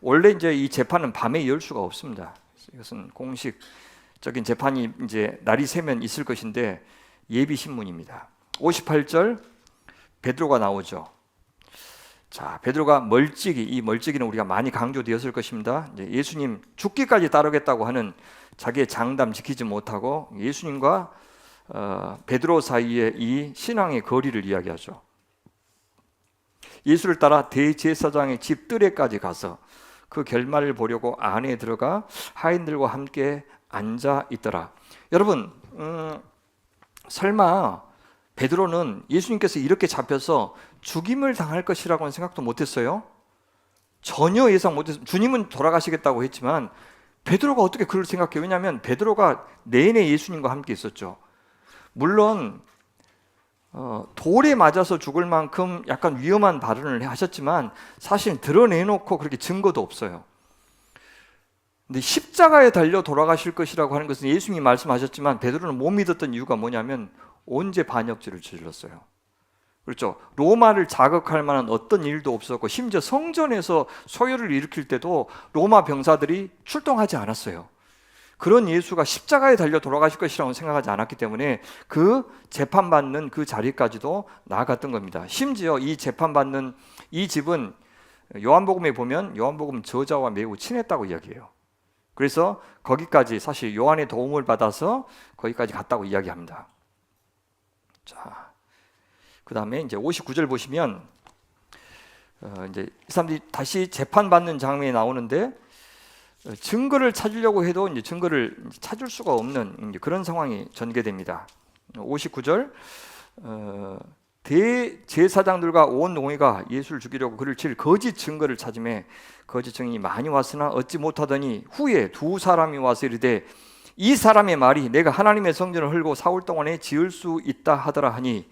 원래 이제 이 재판은 밤에 열 수가 없습니다. 이것은 공식적인 재판이 이제 날이 새면 있을 것인데 예비 신문입니다. 58절 베드로가 나오죠. 자, 베드로가 멀찍이, 이 멀찍이는 우리가 많이 강조되었을 것입니다. 이제 예수님 죽기까지 따르겠다고 하는 자기의 장담 지키지 못하고 예수님과 베드로 사이의 이 신앙의 거리를 이야기하죠. 예수를 따라 대제사장의 집 뜰에까지 가서 그 결말을 보려고 안에 들어가 하인들과 함께 앉아 있더라. 여러분, 설마 베드로는 예수님께서 이렇게 잡혀서 죽임을 당할 것이라고는 생각도 못했어요? 전혀 예상 못했어요. 주님은 돌아가시겠다고 했지만 베드로가 어떻게 그럴 생각해요? 왜냐하면 베드로가 내내 예수님과 함께 있었죠. 물론 돌에 맞아서 죽을 만큼 약간 위험한 발언을 하셨지만 사실 드러내놓고 그렇게 증거도 없어요. 근데 십자가에 달려 돌아가실 것이라고 하는 것은 예수님이 말씀하셨지만 베드로는 못 믿었던 이유가 뭐냐면 온죄 반역죄를 저질렀어요. 그렇죠. 로마를 자극할 만한 어떤 일도 없었고 심지어 성전에서 소요를 일으킬 때도 로마 병사들이 출동하지 않았어요. 그런 예수가 십자가에 달려 돌아가실 것이라고 생각하지 않았기 때문에 그 재판받는 그 자리까지도 나아갔던 겁니다. 심지어 이 재판받는 이 집은 요한복음에 보면 요한복음 저자와 매우 친했다고 이야기해요. 그래서 거기까지 사실 요한의 도움을 받아서 거기까지 갔다고 이야기합니다. 자, 그 다음에 이제 59절 보시면 이제 이 사람들이 다시 재판받는 장면이 나오는데 증거를 찾으려고 해도 이제 증거를 찾을 수가 없는 그런 상황이 전개됩니다. 59절 대제사장들과 온 농회가 예수를 죽이려고 그를 칠 거짓 증거를 찾음에 거짓 증인이 많이 왔으나 얻지 못하더니 후에 두 사람이 와서 이르되 이 사람의 말이 내가 하나님의 성전을 헐고 4월 동안에 지을 수 있다 하더라 하니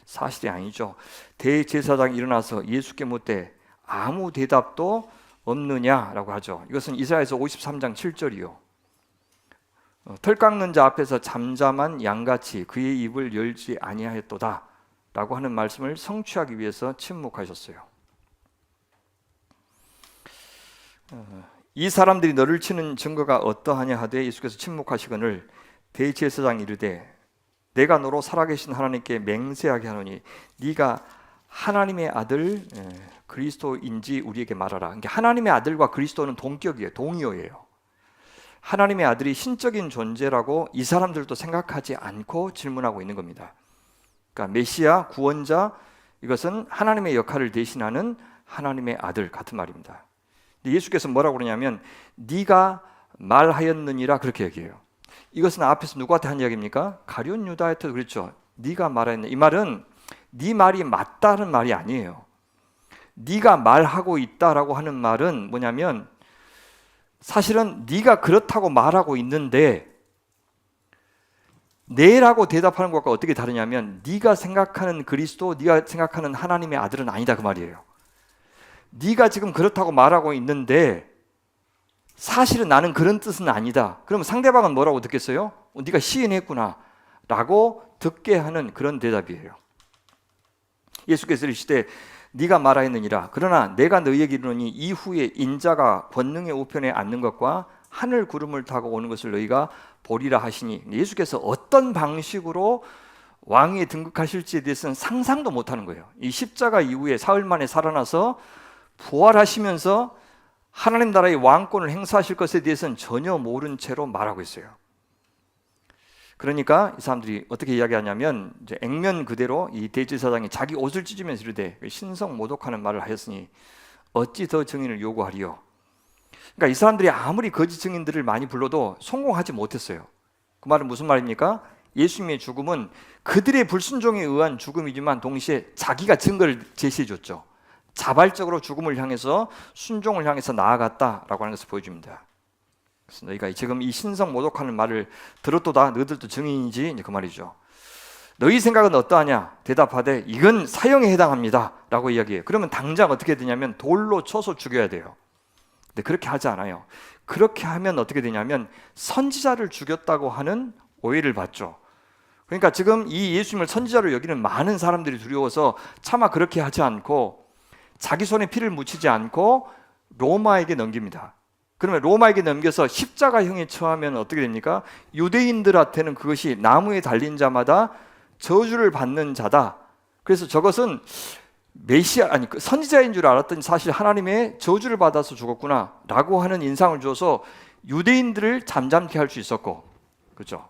사실이 아니죠. 대제사장이 일어나서 예수께 묻되 아무 대답도 없느냐라고 하죠. 이것은 이사야서 53장 7절이요. 털 깎는 자 앞에서 잠잠한 양같이 그의 입을 열지 아니하였도다 라고 하는 말씀을 성취하기 위해서 침묵하셨어요. 이 사람들이 너를 치는 증거가 어떠하냐 하되 예수께서 침묵하시거늘 대제사장이 이르되 내가 너로 살아계신 하나님께 맹세하게 하노니 네가 하나님의 아들 그리스도인지 우리에게 말하라. 그러니까 하나님의 아들과 그리스도는 동격이에요. 동의어예요. 하나님의 아들이 신적인 존재라고 이 사람들도 생각하지 않고 질문하고 있는 겁니다. 그러니까 메시아, 구원자, 이것은 하나님의 역할을 대신하는 하나님의 아들 같은 말입니다. 예수께서 뭐라고 그러냐면 네가 말하였느니라 그렇게 얘기해요. 이것은 앞에서 누구한테 한 이야기입니까? 가룟 유다한테도 그랬죠. 네가 말하였느냐. 이 말은 네 말이 맞다는 말이 아니에요. 네가 말하고 있다라고 하는 말은 뭐냐면 사실은 네가 그렇다고 말하고 있는데 네라고 대답하는 것과 어떻게 다르냐면 네가 생각하는 그리스도, 네가 생각하는 하나님의 아들은 아니다 그 말이에요. 네가 지금 그렇다고 말하고 있는데 사실은 나는 그런 뜻은 아니다. 그러면 상대방은 뭐라고 듣겠어요? 네가 시인했구나 라고 듣게 하는 그런 대답이에요. 예수께서 이르시되 네가 말하였느니라. 그러나 내가 너희에게 이르노니 이후에 인자가 권능의 우편에 앉는 것과 하늘 구름을 타고 오는 것을 너희가 보리라 하시니 예수께서 어떤 방식으로 왕위에 등극하실지에 대해서는 상상도 못하는 거예요. 이 십자가 이후에 사흘 만에 살아나서 부활하시면서 하나님 나라의 왕권을 행사하실 것에 대해서는 전혀 모른 채로 말하고 있어요. 그러니까 이 사람들이 어떻게 이야기하냐면 이제 액면 그대로 이 대제사장이 자기 옷을 찢으면서 이르되 신성 모독하는 말을 하였으니 어찌 더 증인을 요구하리요. 그러니까 이 사람들이 아무리 거짓 증인들을 많이 불러도 성공하지 못했어요. 그 말은 무슨 말입니까? 예수님의 죽음은 그들의 불순종에 의한 죽음이지만 동시에 자기가 증거를 제시해 줬죠. 자발적으로 죽음을 향해서 순종을 향해서 나아갔다라고 하는 것을 보여줍니다. 그래서 너희가 지금 이 신성 모독하는 말을 들었도다. 너희들도 증인이지 이제 그 말이죠. 너희 생각은 어떠하냐? 대답하되 이건 사형에 해당합니다 라고 이야기해요. 그러면 당장 어떻게 되냐면 돌로 쳐서 죽여야 돼요. 근데 그렇게 하지 않아요. 그렇게 하면 어떻게 되냐면 선지자를 죽였다고 하는 오해를 받죠. 그러니까 지금 이 예수님을 선지자로 여기는 많은 사람들이 두려워서 차마 그렇게 하지 않고 자기 손에 피를 묻히지 않고 로마에게 넘깁니다. 그러면 로마에게 넘겨서 십자가형에 처하면 어떻게 됩니까? 유대인들한테는 그것이 나무에 달린 자마다 저주를 받는 자다. 그래서 저것은 메시아 아니 선지자인 줄 알았더니 사실 하나님의 저주를 받아서 죽었구나라고 하는 인상을 줘서 유대인들을 잠잠케 할 수 있었고, 그렇죠?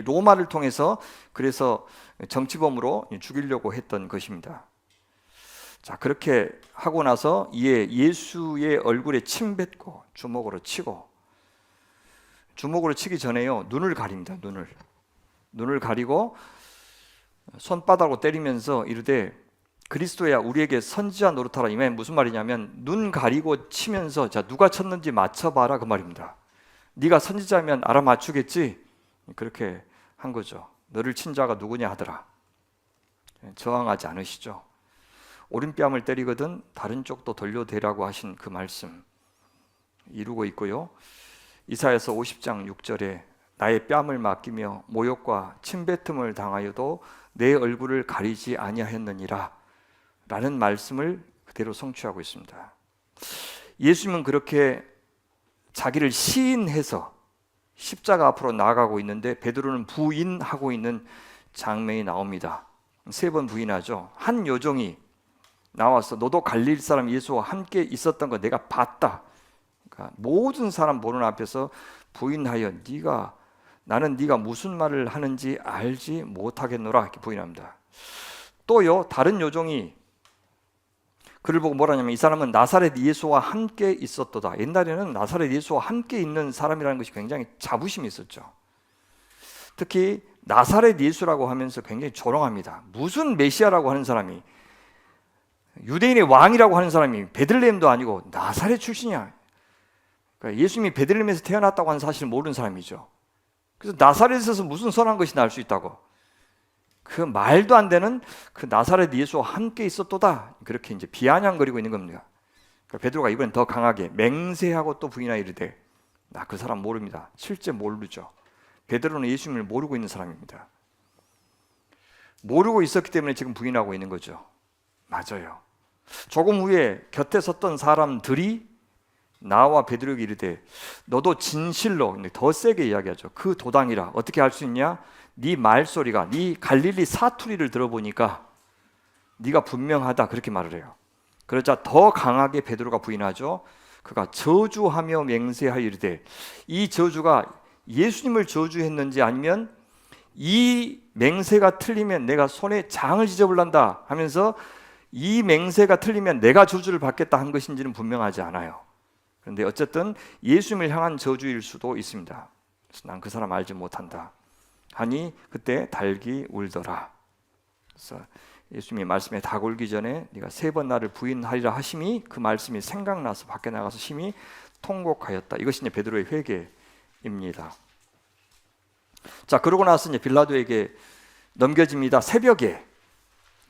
로마를 통해서 그래서 정치범으로 죽이려고 했던 것입니다. 자, 그렇게 하고 나서 이에 예수의 얼굴에 침 뱉고 주먹으로 치고, 주먹으로 치기 전에요 눈을 가립니다. 눈을 가리고 손바닥으로 때리면서 이르되 그리스도야 우리에게 선지자 노릇하라. 이 말이 무슨 말이냐면 눈 가리고 치면서 자 누가 쳤는지 맞춰봐라 그 말입니다. 네가 선지자면 알아맞추겠지? 그렇게 한 거죠. 너를 친 자가 누구냐 하더라. 저항하지 않으시죠. 오른뺨을 때리거든 다른 쪽도 돌려대라고 하신 그 말씀 이루고 있고요. 이사야서 50장 6절에 나의 뺨을 맡기며 모욕과 침뱉음을 당하여도 내 얼굴을 가리지 아니하였느니라 라는 말씀을 그대로 성취하고 있습니다. 예수님은 그렇게 자기를 시인해서 십자가 앞으로 나아가고 있는데 베드로는 부인하고 있는 장면이 나옵니다. 3번 부인하죠. 한 요종이 나와서 너도 갈릴리 사람 예수와 함께 있었던 거 내가 봤다. 그러니까 모든 사람 보는 앞에서 부인하여 나는 네가 무슨 말을 하는지 알지 못하겠노라 이렇게 부인합니다. 또요 다른 요종이 그를 보고 뭐라냐면 이 사람은 나사렛 예수와 함께 있었도다. 옛날에는 나사렛 예수와 함께 있는 사람이라는 것이 굉장히 자부심이 있었죠. 특히 나사렛 예수라고 하면서 굉장히 조롱합니다. 무슨 메시아라고 하는 사람이, 유대인의 왕이라고 하는 사람이 베들레헴도 아니고 나사렛 출신이야. 그러니까 예수님이 베들레헴에서 태어났다고 하는 사실을 모르는 사람이죠. 그래서 나사렛에서 무슨 선한 것이 날 수 있다고, 그 말도 안 되는 그 나사렛 예수와 함께 있었도다, 그렇게 이제 비아냥거리고 있는 겁니다. 그러니까 베드로가 이번엔 더 강하게 맹세하고 또 부인하여 이르되 나 그 사람 모릅니다. 실제 모르죠. 베드로는 예수님을 모르고 있는 사람입니다. 모르고 있었기 때문에 지금 부인하고 있는 거죠. 맞아요. 조금 후에 곁에 섰던 사람들이 나와 베드로에게 이르되 너도 진실로, 더 세게 이야기하죠. 그 도당이라. 어떻게 알 수 있냐? 네 말소리가, 네 갈릴리 사투리를 들어보니까 네가 분명하다, 그렇게 말을 해요. 그러자 더 강하게 베드로가 부인하죠. 그가 저주하며 맹세하여 이르되, 이 저주가 예수님을 저주했는지 아니면 이 맹세가 틀리면 내가 손에 장을 지져볼란다 하면서 이 맹세가 틀리면 내가 저주를 받겠다 한 것인지는 분명하지 않아요. 그런데 어쨌든 예수님을 향한 저주일 수도 있습니다. 그래서 난 그 사람 알지 못한다 하니 그때 닭이 울더라. 그래서 예수님이 말씀에 닭 울기 전에 네가 3번 나를 부인하리라 하심이, 그 말씀이 생각나서 밖에 나가서 심히 통곡하였다. 이것이 이제 베드로의 회개입니다. 자, 그러고 나서 이제 빌라도에게 넘겨집니다. 새벽에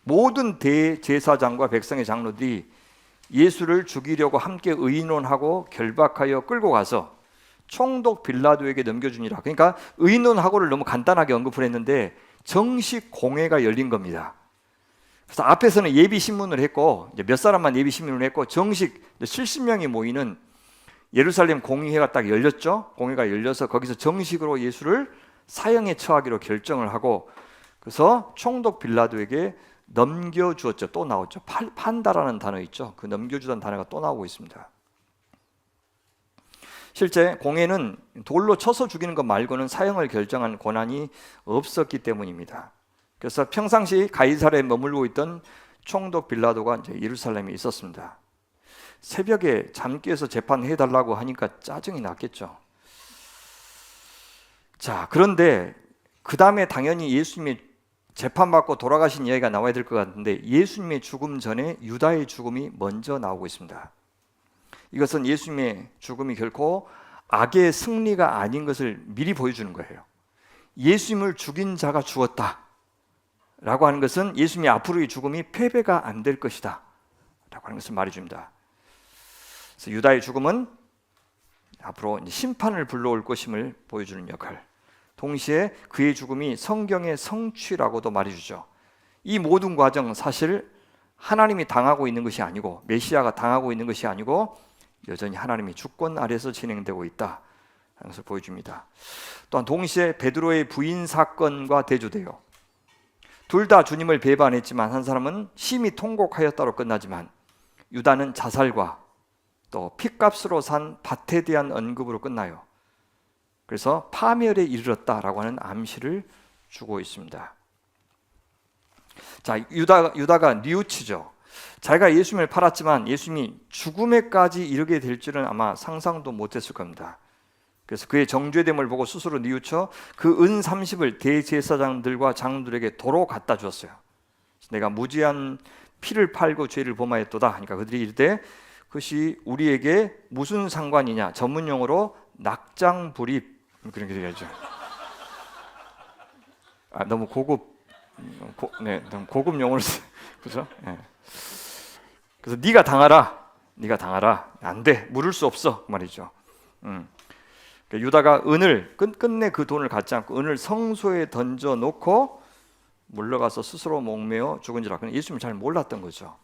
모든 대제사장과 백성의 장로들이 예수를 죽이려고 함께 의논하고 결박하여 끌고 가서 총독 빌라도에게 넘겨주니라. 그러니까 의논하고를 너무 간단하게 언급을 했는데 정식 공회가 열린 겁니다. 그래서 앞에서는 예비 신문을 했고, 이제 몇 사람만 예비 신문을 했고, 정식 70명이 모이는 예루살렘 공의회가 딱 열렸죠. 공회가 열려서 거기서 정식으로 예수를 사형에 처하기로 결정을 하고, 그래서 총독 빌라도에게 넘겨주었죠. 또 나오죠. 판다라는 단어 있죠. 그 넘겨주던 단어가 또 나오고 있습니다. 실제 공회는 돌로 쳐서 죽이는 것 말고는 사형을 결정한 권한이 없었기 때문입니다. 그래서 평상시 가이사랴에 머물고 있던 총독 빌라도가 이제 예루살렘에 있었습니다. 새벽에 잠 깨서 재판해달라고 하니까 짜증이 났겠죠. 자, 그런데 그 다음에 당연히 예수님이 재판받고 돌아가신 이야기가 나와야 될 것 같은데, 예수님의 죽음 전에 유다의 죽음이 먼저 나오고 있습니다. 이것은 예수님의 죽음이 결코 악의 승리가 아닌 것을 미리 보여주는 거예요. 예수님을 죽인 자가 죽었다 라고 하는 것은 예수님의 앞으로의 죽음이 패배가 안 될 것이다 라고 하는 것을 말해줍니다. 그래서 유다의 죽음은 앞으로 심판을 불러올 것임을 보여주는 역할, 동시에 그의 죽음이 성경의 성취라고도 말해주죠. 이 모든 과정, 사실 하나님이 당하고 있는 것이 아니고, 메시아가 당하고 있는 것이 아니고 여전히 하나님의 주권 아래서 진행되고 있다 하는 것을 보여줍니다. 또한 동시에 베드로의 부인 사건과 대조돼요. 둘 다 주님을 배반했지만 한 사람은 심히 통곡하였다로 끝나지만 유다는 자살과 또 핏값으로 산 밭에 대한 언급으로 끝나요. 그래서 파멸에 이르렀다라고 하는 암시를 주고 있습니다. 자, 유다가 뉘우치죠. 자기가 예수님을 팔았지만 예수님이 죽음에까지 이르게 될 줄은 아마 상상도 못했을 겁니다. 그래서 그의 정죄됨을 보고 스스로 뉘우쳐 그 은 30을 대제사장들과 장들에게 도로 갖다 주었어요. 내가 무지한 피를 팔고 죄를 범하였도다 하니까 그들이 이르되 그것이 우리에게 무슨 상관이냐, 전문용어로 낙장불입, 그런 게 되겠죠. 너무 고급, 너무 고급 용어를 그죠? 네. 그래서 네가 당하라, 안 돼, 물을 수 없어 말이죠. 유다가 은을 끝내 그 돈을 갖지 않고 은을 성소에 던져 놓고 물러가서 스스로 목매어 죽은지라. 그는 예수님을 잘 몰랐던 거죠.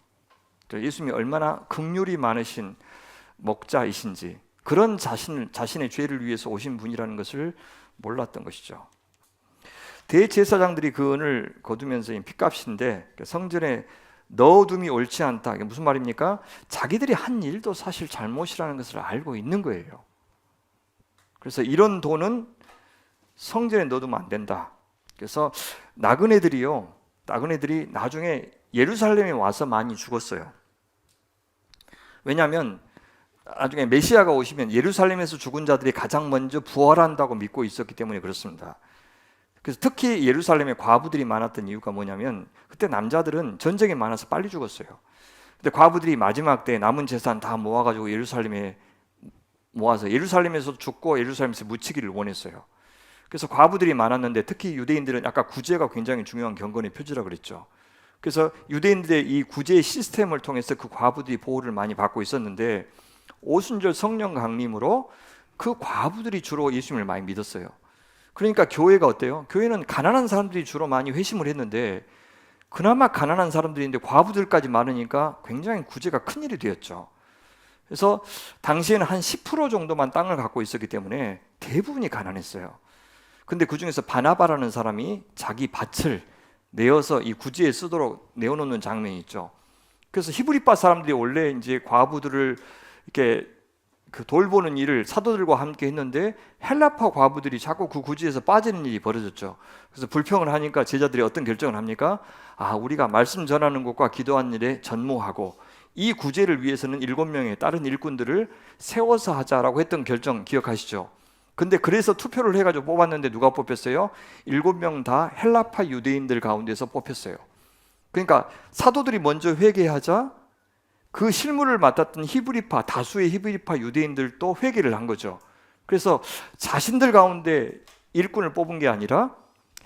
예수님이 얼마나 긍휼이 많으신 목자이신지, 그런 자신의 죄를 위해서 오신 분이라는 것을 몰랐던 것이죠. 대제사장들이 그 은을 거두면서 핏값인데 성전에 넣어둠이 옳지 않다. 이게 무슨 말입니까? 자기들이 한 일도 사실 잘못이라는 것을 알고 있는 거예요. 그래서 이런 돈은 성전에 넣어두면 안 된다. 그래서 나그네들이 나중에 예루살렘에 와서 많이 죽었어요. 왜냐하면 나중에 메시아가 오시면 예루살렘에서 죽은 자들이 가장 먼저 부활한다고 믿고 있었기 때문에 그렇습니다. 그래서 특히 예루살렘에 과부들이 많았던 이유가 뭐냐면 그때 남자들은 전쟁이 많아서 빨리 죽었어요. 근데 과부들이 마지막 때 남은 재산 다 모아가지고 예루살렘에 모아서 예루살렘에서 죽고 예루살렘에서 묻히기를 원했어요. 그래서 과부들이 많았는데 특히 유대인들은 아까 구제가 굉장히 중요한 경건의 표지라고 그랬죠. 그래서 유대인들의 이 구제 시스템을 통해서 그 과부들이 보호를 많이 받고 있었는데 오순절 성령 강림으로 그 과부들이 주로 예수님을 많이 믿었어요. 그러니까 교회가 어때요? 교회는 가난한 사람들이 주로 많이 회심을 했는데 그나마 가난한 사람들인데 과부들까지 많으니까 굉장히 구제가 큰일이 되었죠. 그래서 당시에는 한 10% 정도만 땅을 갖고 있었기 때문에 대부분이 가난했어요. 근데 그 중에서 바나바라는 사람이 자기 밭을 내어서 이 구제에 쓰도록 내어놓는 장면이 있죠. 그래서 히브리파 사람들이 원래 이제 과부들을 이렇게 그 돌보는 일을 사도들과 함께 했는데 헬라파 과부들이 자꾸 그 구제에서 빠지는 일이 벌어졌죠. 그래서 불평을 하니까 제자들이 어떤 결정을 합니까? 우리가 말씀 전하는 것과 기도하는 일에 전무하고 이 구제를 위해서는 7명의 다른 일꾼들을 세워서 하자라고 했던 결정 기억하시죠? 근데 그래서 투표를 해가지고 뽑았는데 누가 뽑혔어요? 7명 다 헬라파 유대인들 가운데서 뽑혔어요. 그러니까 사도들이 먼저 회개하자 그 실무를 맡았던 다수의 히브리파 유대인들도 회개를 한 거죠. 그래서 자신들 가운데 일꾼을 뽑은 게 아니라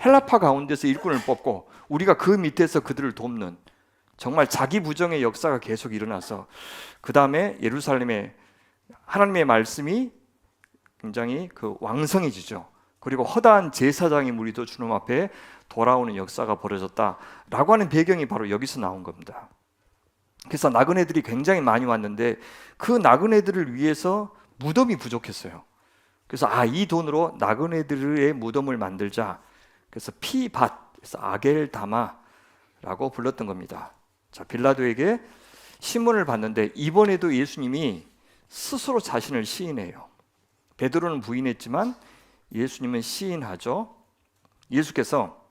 헬라파 가운데서 일꾼을 뽑고 우리가 그 밑에서 그들을 돕는 정말 자기 부정의 역사가 계속 일어나서 그 다음에 예루살렘에 하나님의 말씀이 굉장히 왕성해지죠. 그리고 허다한 제사장의 무리도 주님 앞에 돌아오는 역사가 벌어졌다라고 하는 배경이 바로 여기서 나온 겁니다. 그래서 나그네들이 굉장히 많이 왔는데 그 나그네들을 위해서 무덤이 부족했어요. 그래서 이 돈으로 나그네들의 무덤을 만들자. 그래서 피밭, 그래서 아겔다마라고 불렀던 겁니다. 자, 빌라도에게 신문을 받는데 이번에도 예수님이 스스로 자신을 시인해요. 베드로는 부인했지만 예수님은 시인하죠. 예수께서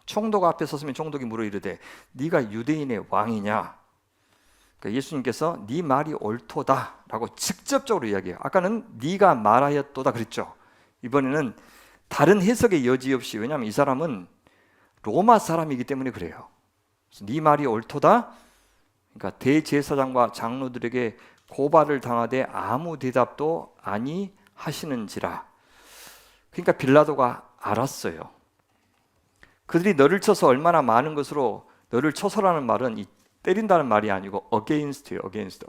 총독 앞에 섰으면 총독이 물어 이르되 네가 유대인의 왕이냐? 그러니까 예수님께서 네 말이 옳도다라고 직접적으로 이야기해요. 아까는 네가 말하였도다 그랬죠. 이번에는 다른 해석의 여지 없이, 왜냐하면 이 사람은 로마 사람이기 때문에 그래요. 그래서 네 말이 옳도다. 그러니까 대제사장과 장로들에게 고발을 당하되 아무 대답도 아니하시는지라. 그러니까 빌라도가 알았어요. 그들이 너를 쳐서 얼마나 많은 것으로, 너를 쳐서라는 말은 때린다는 말이 아니고 against예요. against.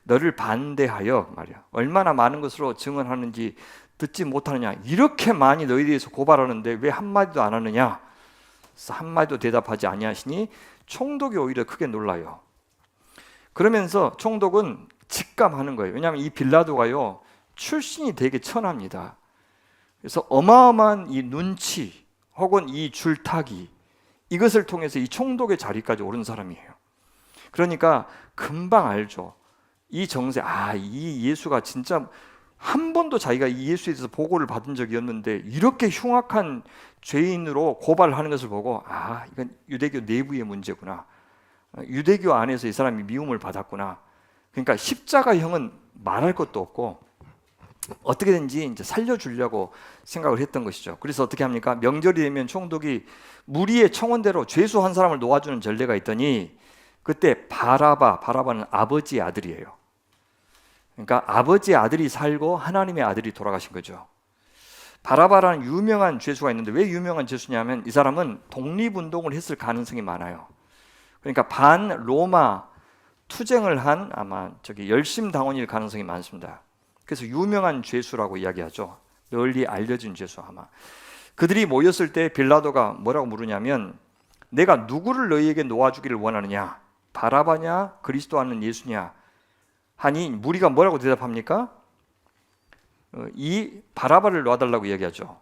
너를 반대하여 말이야. 얼마나 많은 것으로 증언하는지 듣지 못하느냐. 이렇게 많이 너희에 대해서 고발하는데 왜 한마디도 안 하느냐. 한마디도 대답하지 아니하시니 총독이 오히려 크게 놀라요. 그러면서 총독은 직감하는 거예요. 왜냐하면 이 빌라도가요 출신이 되게 천합니다. 그래서 어마어마한 이 눈치 혹은 이 줄타기, 이것을 통해서 이 총독의 자리까지 오른 사람이에요. 그러니까 금방 알죠. 이 정세, 이 예수가 진짜 한 번도 자기가 이 예수에 대해서 보고를 받은 적이 없는데 이렇게 흉악한 죄인으로 고발하는 것을 보고 이건 유대교 내부의 문제구나. 유대교 안에서 이 사람이 미움을 받았구나. 그러니까 십자가형은 말할 것도 없고 어떻게든지 이제 살려주려고 생각을 했던 것이죠. 그래서 어떻게 합니까? 명절이 되면 총독이 무리의 청원대로 죄수 한 사람을 놓아주는 전례가 있더니 그때 바라바는 아버지의 아들이에요. 그러니까 아버지의 아들이 살고 하나님의 아들이 돌아가신 거죠. 바라바라는 유명한 죄수가 있는데 왜 유명한 죄수냐면 이 사람은 독립운동을 했을 가능성이 많아요. 그러니까 반 로마 투쟁을 한 아마 열심당원일 가능성이 많습니다. 그래서 유명한 죄수라고 이야기하죠. 널리 알려진 죄수 아마. 그들이 모였을 때 빌라도가 뭐라고 물으냐면 내가 누구를 너희에게 놓아주기를 원하느냐? 바라바냐? 그리스도 하는 예수냐? 하니 무리가 뭐라고 대답합니까? 이 바라바를 놔달라고 이야기하죠.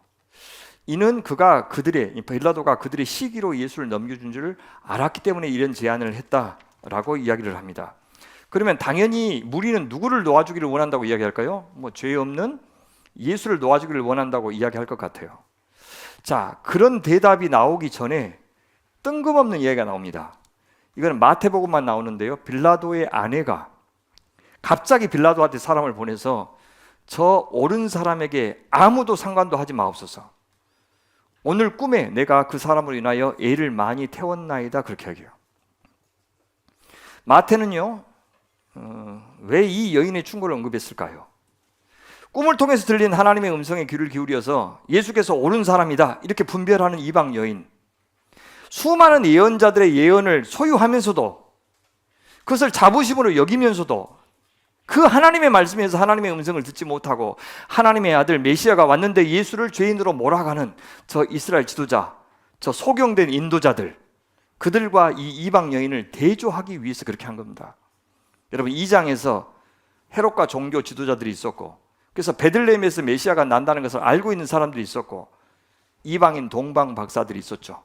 이는 빌라도가 그들의 시기로 예수를 넘겨준 줄 알았기 때문에 이런 제안을 했다라고 이야기를 합니다. 그러면 당연히 무리는 누구를 놓아주기를 원한다고 이야기할까요? 죄 없는 예수를 놓아주기를 원한다고 이야기할 것 같아요. 자, 그런 대답이 나오기 전에 뜬금없는 이야기가 나옵니다. 이건 마태복음만 나오는데요. 빌라도의 아내가 갑자기 빌라도한테 사람을 보내서 저 옳은 사람에게 아무도 상관도 하지 마옵소서. 오늘 꿈에 내가 그 사람으로 인하여 애를 많이 태웠나이다, 그렇게 얘기해요. 마태는요, 왜 이 여인의 충고를 언급했을까요? 꿈을 통해서 들린 하나님의 음성에 귀를 기울여서 예수께서 옳은 사람이다 이렇게 분별하는 이방 여인, 수많은 예언자들의 예언을 소유하면서도 그것을 자부심으로 여기면서도 그 하나님의 말씀에서 하나님의 음성을 듣지 못하고 하나님의 아들 메시아가 왔는데 예수를 죄인으로 몰아가는 저 이스라엘 지도자, 저 소경된 인도자들, 그들과 이 이방 여인을 대조하기 위해서 그렇게 한 겁니다. 여러분, 2장에서 헤롯과 종교 지도자들이 있었고, 그래서 베들레헴에서 메시아가 난다는 것을 알고 있는 사람들이 있었고, 이방인 동방 박사들이 있었죠.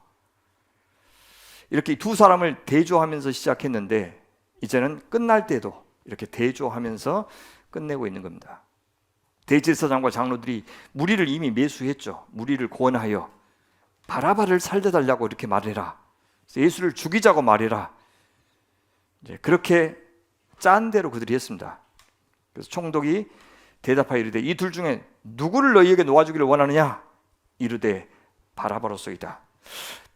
이렇게 두 사람을 대조하면서 시작했는데 이제는 끝날 때도 이렇게 대조하면서 끝내고 있는 겁니다. 대제사장과 장로들이 무리를 이미 매수했죠. 무리를 권하여 바라바를 살려달라고 이렇게 말해라, 예수를 죽이자고 말해라, 이제 그렇게 짠 대로 그들이 했습니다. 그래서 총독이 대답하여 이르되 이 둘 중에 누구를 너희에게 놓아주기를 원하느냐? 이르되 바라바로소이다.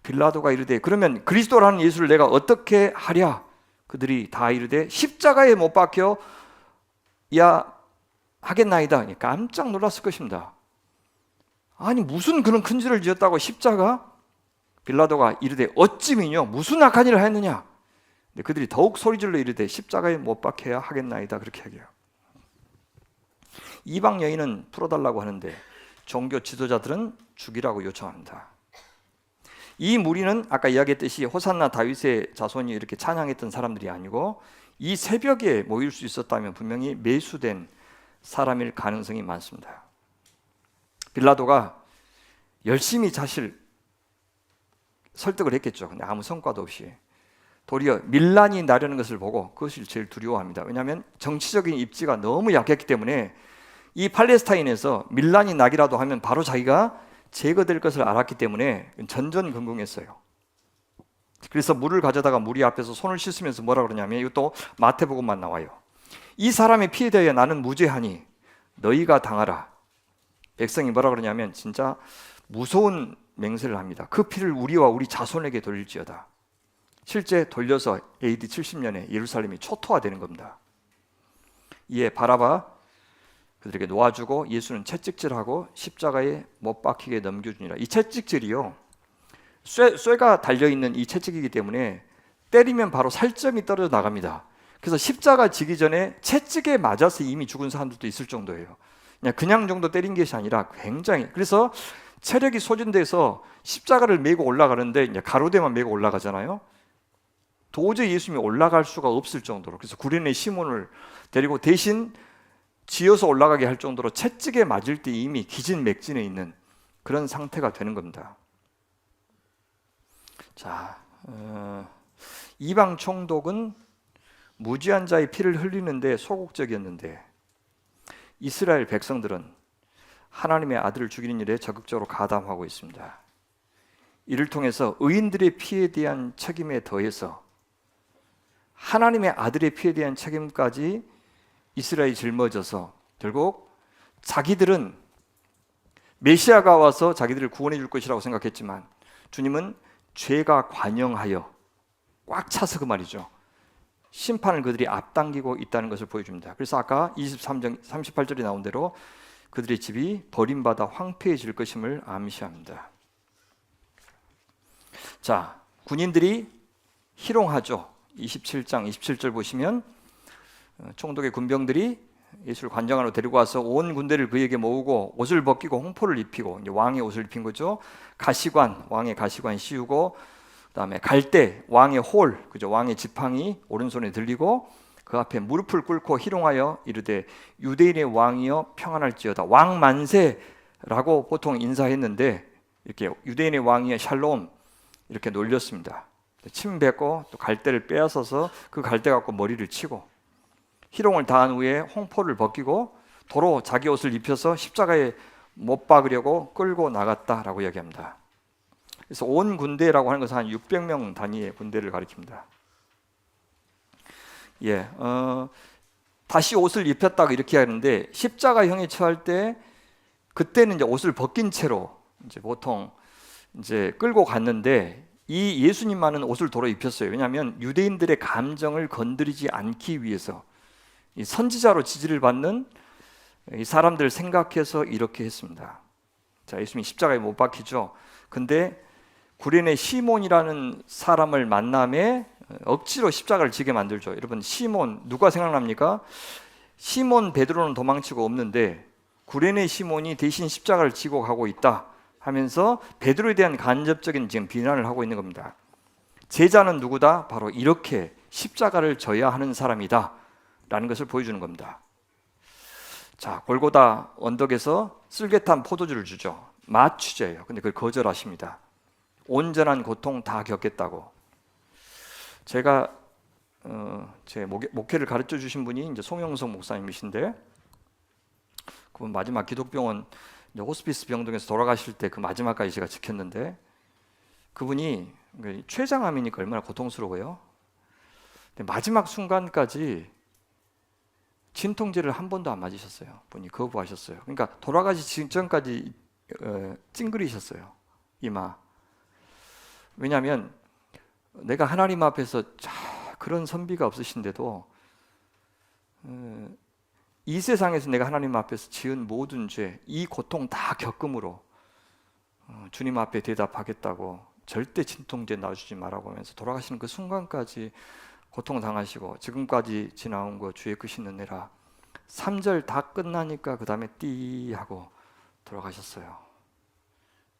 빌라도가 이르되 그러면 그리스도라는 예수를 내가 어떻게 하랴? 그들이 다 이르되 십자가에 못 박혀 야 하겠나이다. 깜짝 놀랐을 것입니다. 아니 무슨 그런 큰 죄를 지었다고 십자가? 빌라도가 이르되 어찌미뇨 무슨 악한 일을 하였느냐? 그들이 더욱 소리질러 이르되 십자가에 못 박혀야 하겠나이다, 그렇게 얘기해요. 이방 여인은 풀어달라고 하는데 종교 지도자들은 죽이라고 요청합니다. 이 무리는 아까 이야기했듯이 호산나 다윗의 자손이 이렇게 찬양했던 사람들이 아니고 이 새벽에 모일 수 있었다면 분명히 매수된 사람일 가능성이 많습니다. 빌라도가 열심히 자신을 설득을 했겠죠. 근데 아무 성과도 없이 도리어 밀란이 나려는 것을 보고 그것을 제일 두려워합니다. 왜냐하면 정치적인 입지가 너무 약했기 때문에 이 팔레스타인에서 밀란이 나기라도 하면 바로 자기가 제거될 것을 알았기 때문에 전전긍긍했어요. 그래서 물을 가져다가 무리 앞에서 손을 씻으면서 뭐라 그러냐면, 이것도 마태복음만 나와요. 이 사람의 피에 대하여 나는 무죄하니 너희가 당하라. 백성이 뭐라 그러냐면 진짜 무서운 맹세를 합니다. 그 피를 우리와 우리 자손에게 돌릴지어다. 실제 돌려서 AD 70년에 예루살렘이 초토화되는 겁니다. 이에 바라바 그들에게 놓아주고 예수는 채찍질하고 십자가에 못 박히게 넘겨주니라. 이 채찍질이요, 쇠가 달려있는 이 채찍이기 때문에 때리면 바로 살점이 떨어져 나갑니다. 그래서 십자가 지기 전에 채찍에 맞아서 이미 죽은 사람들도 있을 정도예요. 그냥 정도 때린 것이 아니라 굉장히, 그래서 체력이 소진돼서 십자가를 메고 올라가는데 이제 가로대만 메고 올라가잖아요. 도저히 예수님이 올라갈 수가 없을 정도로, 그래서 구레네 시몬을 데리고 대신 지어서 올라가게 할 정도로 채찍에 맞을 때 이미 기진맥진해 있는 그런 상태가 되는 겁니다. 자, 이방 총독은 무지한 자의 피를 흘리는데 소극적이었는데 이스라엘 백성들은 하나님의 아들을 죽이는 일에 적극적으로 가담하고 있습니다. 이를 통해서 의인들의 피에 대한 책임에 더해서 하나님의 아들의 피에 대한 책임까지 이스라엘이 짊어져서 결국 자기들은 메시아가 와서 자기들을 구원해 줄 것이라고 생각했지만 주님은 죄가 관영하여 꽉 차서 그 말이죠, 심판을 그들이 앞당기고 있다는 것을 보여줍니다. 그래서 아까 23장 38절에 나온 대로 그들의 집이 버림받아 황폐해질 것임을 암시합니다. 자, 군인들이 희롱하죠. 27장 27절 보시면 총독의 군병들이 예수를 관장 안으로 데리고 와서 온 군대를 그에게 모으고 옷을 벗기고 홍포를 입히고, 이제 왕의 옷을 입힌 거죠. 가시관, 왕의 가시관 씌우고, 그다음에 갈대, 왕의 홀, 그죠? 왕의 지팡이 오른손에 들리고, 그 앞에 무릎을 꿇고 희롱하여 이르되 유대인의 왕이여 평안할지어다. 왕 만세라고 보통 인사했는데 이렇게 유대인의 왕이여 샬롬 이렇게 놀렸습니다. 침 뱉고 또 갈대를 빼앗아서 그 갈대 갖고 머리를 치고 희롱을 다한 후에 홍포를 벗기고 도로 자기 옷을 입혀서 십자가에 못 박으려고 끌고 나갔다라고 이야기합니다. 그래서 온 군대라고 하는 것은 한 600명 단위의 군대를 가리킵니다. 다시 옷을 입혔다고 이렇게 하는데 십자가형에 처할 때 그때는 이제 옷을 벗긴 채로 이제 보통 이제 끌고 갔는데 이 예수님만은 옷을 도로 입혔어요. 왜냐하면 유대인들의 감정을 건드리지 않기 위해서 이 선지자로 지지를 받는 이 사람들 생각해서 이렇게 했습니다. 자, 예수님이 십자가에 못 박히죠. 근데 구레네 시몬이라는 사람을 만남에 억지로 십자가를 지게 만들죠. 여러분 시몬 누가 생각납니까? 시몬 베드로는 도망치고 없는데 구레네 시몬이 대신 십자가를 지고 가고 있다 하면서 베드로에 대한 간접적인 지금 비난을 하고 있는 겁니다. 제자는 누구다? 바로 이렇게 십자가를 져야 하는 사람이다 라는 것을 보여주는 겁니다. 자, 골고다 언덕에서 쓸개탄 포도주를 주죠. 마취제예요. 근데 그걸 거절하십니다. 온전한 고통 다 겪겠다고. 제가 제 목회를 가르쳐 주신 분이 이제 송영석 목사님이신데 그분 마지막 기독병원 호스피스 병동에서 돌아가실 때 그 마지막까지 제가 지켰는데 그분이 췌장암이니까 얼마나 고통스러워요. 근데 마지막 순간까지 진통제를 한 번도 안 맞으셨어요. 분이 거부하셨어요. 그러니까 돌아가기 직전까지 찡그리셨어요. 이마. 왜냐하면 내가 하나님 앞에서 그런 선비가 없으신데도 이 세상에서 내가 하나님 앞에서 지은 모든 죄, 이 고통 다 겪음으로 주님 앞에 대답하겠다고 절대 진통제 놔주지 말라고 하면서 돌아가시는 그 순간까지 고통당하시고 지금까지 지나온 거 주의 끝이 있느니라 3절 다 끝나니까 그 다음에 띠 하고 돌아가셨어요.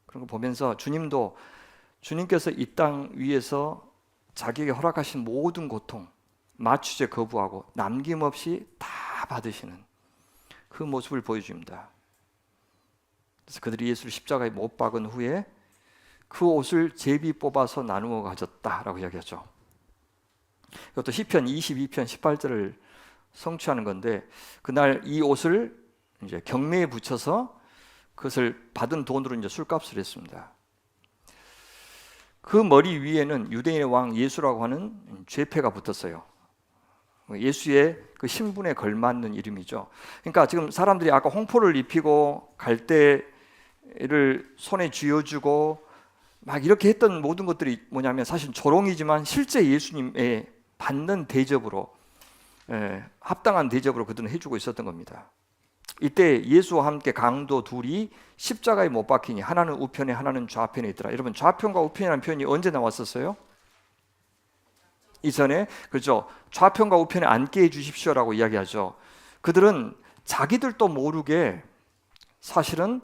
그런 거 보면서 주님께서 이 땅 위에서 자기에게 허락하신 모든 고통, 마취제 거부하고 남김없이 다 받으시는 그 모습을 보여줍니다. 그래서 그들이 예수를 십자가에 못 박은 후에 그 옷을 제비 뽑아서 나누어 가졌다라고 이야기하죠. 이것도 시편 22편 18절을 성취하는 건데 그날 이 옷을 이제 경매에 붙여서 그것을 받은 돈으로 이제 술값을 했습니다. 그 머리 위에는 유대인의 왕 예수라고 하는 죄패가 붙었어요. 예수의 그 신분에 걸맞는 이름이죠. 그러니까 지금 사람들이 아까 홍포를 입히고 갈대를 손에 쥐어주고 막 이렇게 했던 모든 것들이 뭐냐면 사실 조롱이지만 실제 예수님의 받는 대접으로 합당한 대접으로 그들은 해주고 있었던 겁니다. 이때 예수와 함께 강도 둘이 십자가에 못 박히니 하나는 우편에 하나는 좌편에 있더라. 여러분 좌편과 우편이라는 표현이 언제 나왔었어요? 이전에 그렇죠. 좌편과 우편에 앉게 해주십시오라고 이야기하죠. 그들은 자기들도 모르게 사실은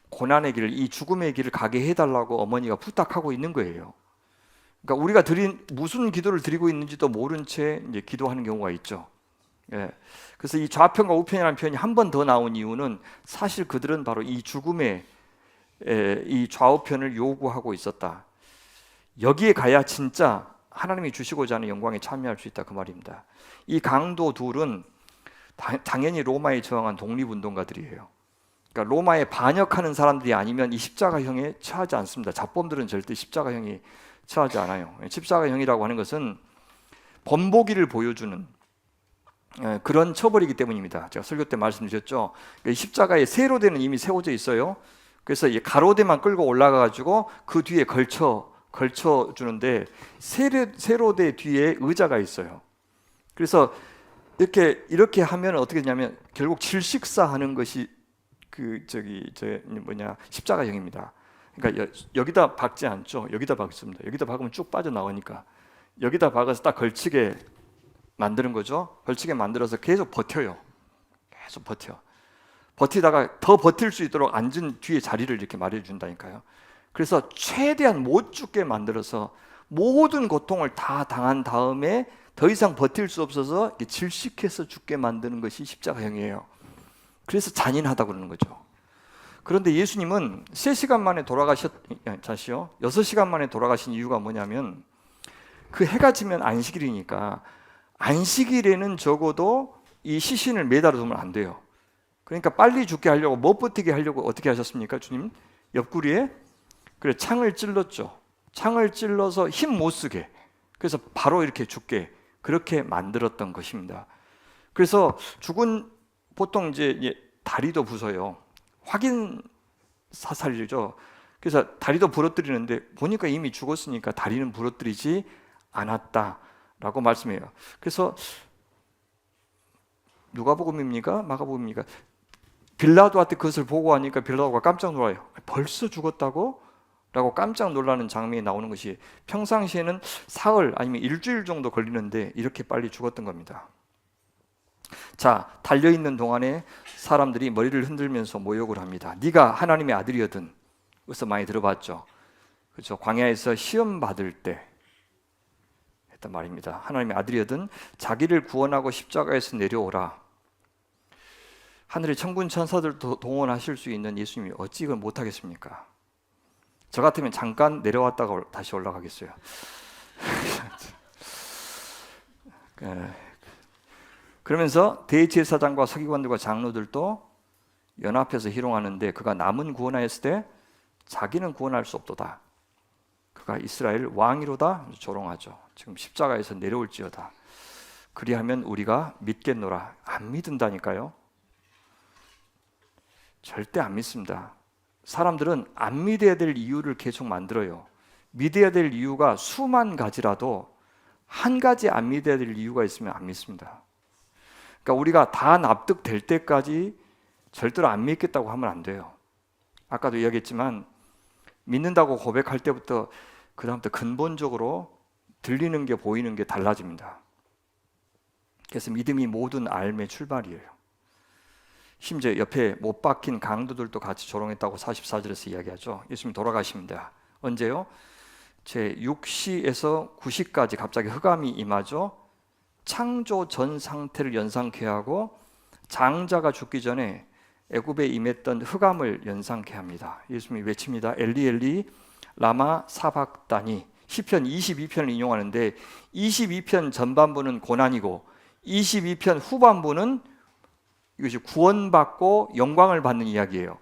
고난의 길을 이 죽음의 길을 가게 해달라고 어머니가 부탁하고 있는 거예요. 그러니까 우리가 무슨 기도를 드리고 있는지도 모른 채 이제 기도하는 경우가 있죠. 그래서 이 좌편과 우편이라는 표현이 한 번 더 나온 이유는 사실 그들은 바로 이 죽음의 이 좌우편을 요구하고 있었다. 여기에 가야 진짜 하나님이 주시고자 하는 영광에 참여할 수 있다 그 말입니다. 이 강도 둘은 당연히 로마에 저항한 독립운동가들이에요. 그러니까 로마에 반역하는 사람들이 아니면 이 십자가형에 처하지 않습니다. 잡범들은 절대 십자가형에 처하지 않아요. 십자가형이라고 하는 것은 본보기를 보여주는 그런 처벌이기 때문입니다. 제가 설교 때 말씀드렸죠. 십자가에 세로대는 이미 세워져 있어요. 그래서 이 가로대만 끌고 올라가가지고 그 뒤에 걸쳐 주는데 세로대 뒤에 의자가 있어요. 그래서 이렇게 하면 어떻게 되냐면 결국 질식사하는 것이 십자가형입니다. 그러니까 여기다 박지 않죠. 여기다 박습니다. 여기다 박으면 쭉 빠져 나오니까 여기다 박아서 딱 걸치게 만드는 거죠. 걸치게 만들어서 계속 버텨요. 계속 버티다가 더 버틸 수 있도록 앉은 뒤에 자리를 이렇게 마련해준다니까요. 그래서 최대한 못 죽게 만들어서 모든 고통을 다 당한 다음에 더 이상 버틸 수 없어서 질식해서 죽게 만드는 것이 십자가형이에요. 그래서 잔인하다고 그러는 거죠. 그런데 예수님은 3시간 만에 다시요. 6시간 만에 돌아가신 이유가 뭐냐면 그 해가 지면 안식일이니까 안식일에는 적어도 이 시신을 매달아 두면 안 돼요. 그러니까 빨리 죽게 하려고 못 버티게 하려고 어떻게 하셨습니까? 주님 옆구리에 그래 창을 찔렀죠. 창을 찔러서 힘 못 쓰게. 그래서 바로 이렇게 죽게 그렇게 만들었던 것입니다. 그래서 죽은 보통 이제 다리도 부서요. 확인 사살이죠. 그래서 다리도 부러뜨리는데 보니까 이미 죽었으니까 다리는 부러뜨리지 않았다라고 말씀해요. 그래서 누가복음입니까? 마가복음입니까? 빌라도한테 그것을 보고하니까 빌라도가 깜짝 놀라요. 벌써 죽었다고? 라고 깜짝 놀라는 장면이 나오는 것이 평상시에는 사흘 아니면 일주일 정도 걸리는데 이렇게 빨리 죽었던 겁니다. 자, 달려있는 동안에 사람들이 머리를 흔들면서 모욕을 합니다. 네가 하나님의 아들이거든. 그래서 많이 들어봤죠. 그렇죠. 광야에서 시험 받을 때 했단 말입니다. 하나님의 아들이거든 자기를 구원하고 십자가에서 내려오라. 하늘의 천군 천사들도 동원하실 수 있는 예수님이 어찌 이걸 못하겠습니까? 저 같으면 잠깐 내려왔다가 다시 올라가겠어요. 그러면서 대제사장과 서기관들과 장로들도 연합해서 희롱하는데 그가 남은 구원하였을 때 자기는 구원할 수 없도다. 그가 이스라엘 왕이로다 조롱하죠. 지금 십자가에서 내려올지어다. 그리하면 우리가 믿겠노라. 안 믿는다니까요. 절대 안 믿습니다. 사람들은 안 믿어야 될 이유를 계속 만들어요. 믿어야 될 이유가 수만 가지라도 한 가지 안 믿어야 될 이유가 있으면 안 믿습니다. 그러니까 우리가 다 납득될 때까지 절대로 안 믿겠다고 하면 안 돼요. 아까도 이야기했지만 믿는다고 고백할 때부터 그 다음부터 근본적으로 들리는 게 보이는 게 달라집니다. 그래서 믿음이 모든 알의 출발이에요. 심지어 옆에 못 박힌 강도들도 같이 조롱했다고 44절에서 이야기하죠. 예수님 돌아가십니다. 언제요? 제 6시에서 9시까지 갑자기 흑암이 임하죠. 창조 전 상태를 연상케 하고 장자가 죽기 전에 애굽에 임했던 흑암을 연상케 합니다. 예수님이 외칩니다. 엘리 엘리 라마 사박다니. 시편 22편을 인용하는데 22편 전반부는 고난이고 22편 후반부는 이것이 구원받고 영광을 받는 이야기예요.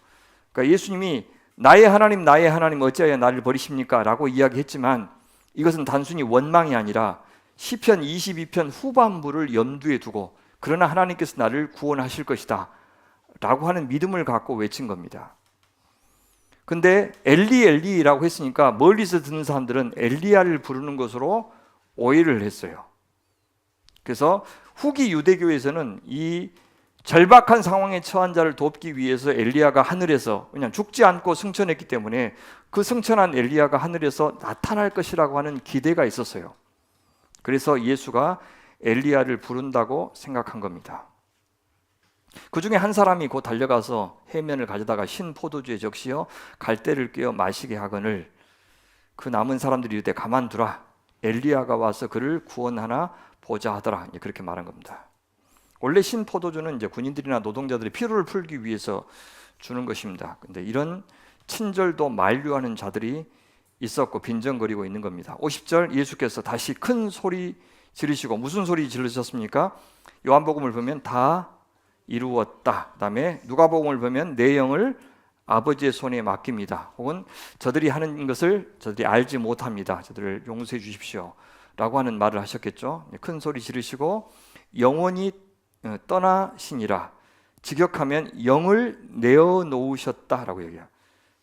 그러니까 예수님이 나의 하나님 어찌하여 나를 버리십니까? 라고 이야기했지만 이것은 단순히 원망이 아니라 시편 22편 후반부를 염두에 두고 그러나 하나님께서 나를 구원하실 것이다 라고 하는 믿음을 갖고 외친 겁니다. 근데 엘리 엘리라고 했으니까 멀리서 듣는 사람들은 엘리야를 부르는 것으로 오해를 했어요. 그래서 후기 유대교에서는 이 절박한 상황에 처한 자를 돕기 위해서 엘리야가 하늘에서 그냥 죽지 않고 승천했기 때문에 그 승천한 엘리야가 하늘에서 나타날 것이라고 하는 기대가 있었어요. 그래서 예수가 엘리야를 부른다고 생각한 겁니다. 그 중에 한 사람이 곧 달려가서 해면을 가져다가 신 포도주에 적시어 갈대를 꿰어 마시게 하거늘 그 남은 사람들이 이르되 가만두라 엘리야가 와서 그를 구원하나 보자 하더라. 그렇게 말한 겁니다. 원래 신 포도주는 이제 군인들이나 노동자들이 피로를 풀기 위해서 주는 것입니다. 근데 이런 친절도 만류하는 자들이 있었고 빈정거리고 있는 겁니다. 50절 예수께서 다시 큰 소리 지르시고 무슨 소리 지르셨습니까? 요한복음을 보면 다 이루었다. 그다음에 누가복음을 보면 내 영을 아버지의 손에 맡깁니다. 혹은 저들이 하는 것을 저들이 알지 못합니다. 저들을 용서해 주십시오. 라고 하는 말을 하셨겠죠. 큰 소리 지르시고 영원히 떠나시니라. 직역하면 영을 내어놓으셨다라고 얘기해요.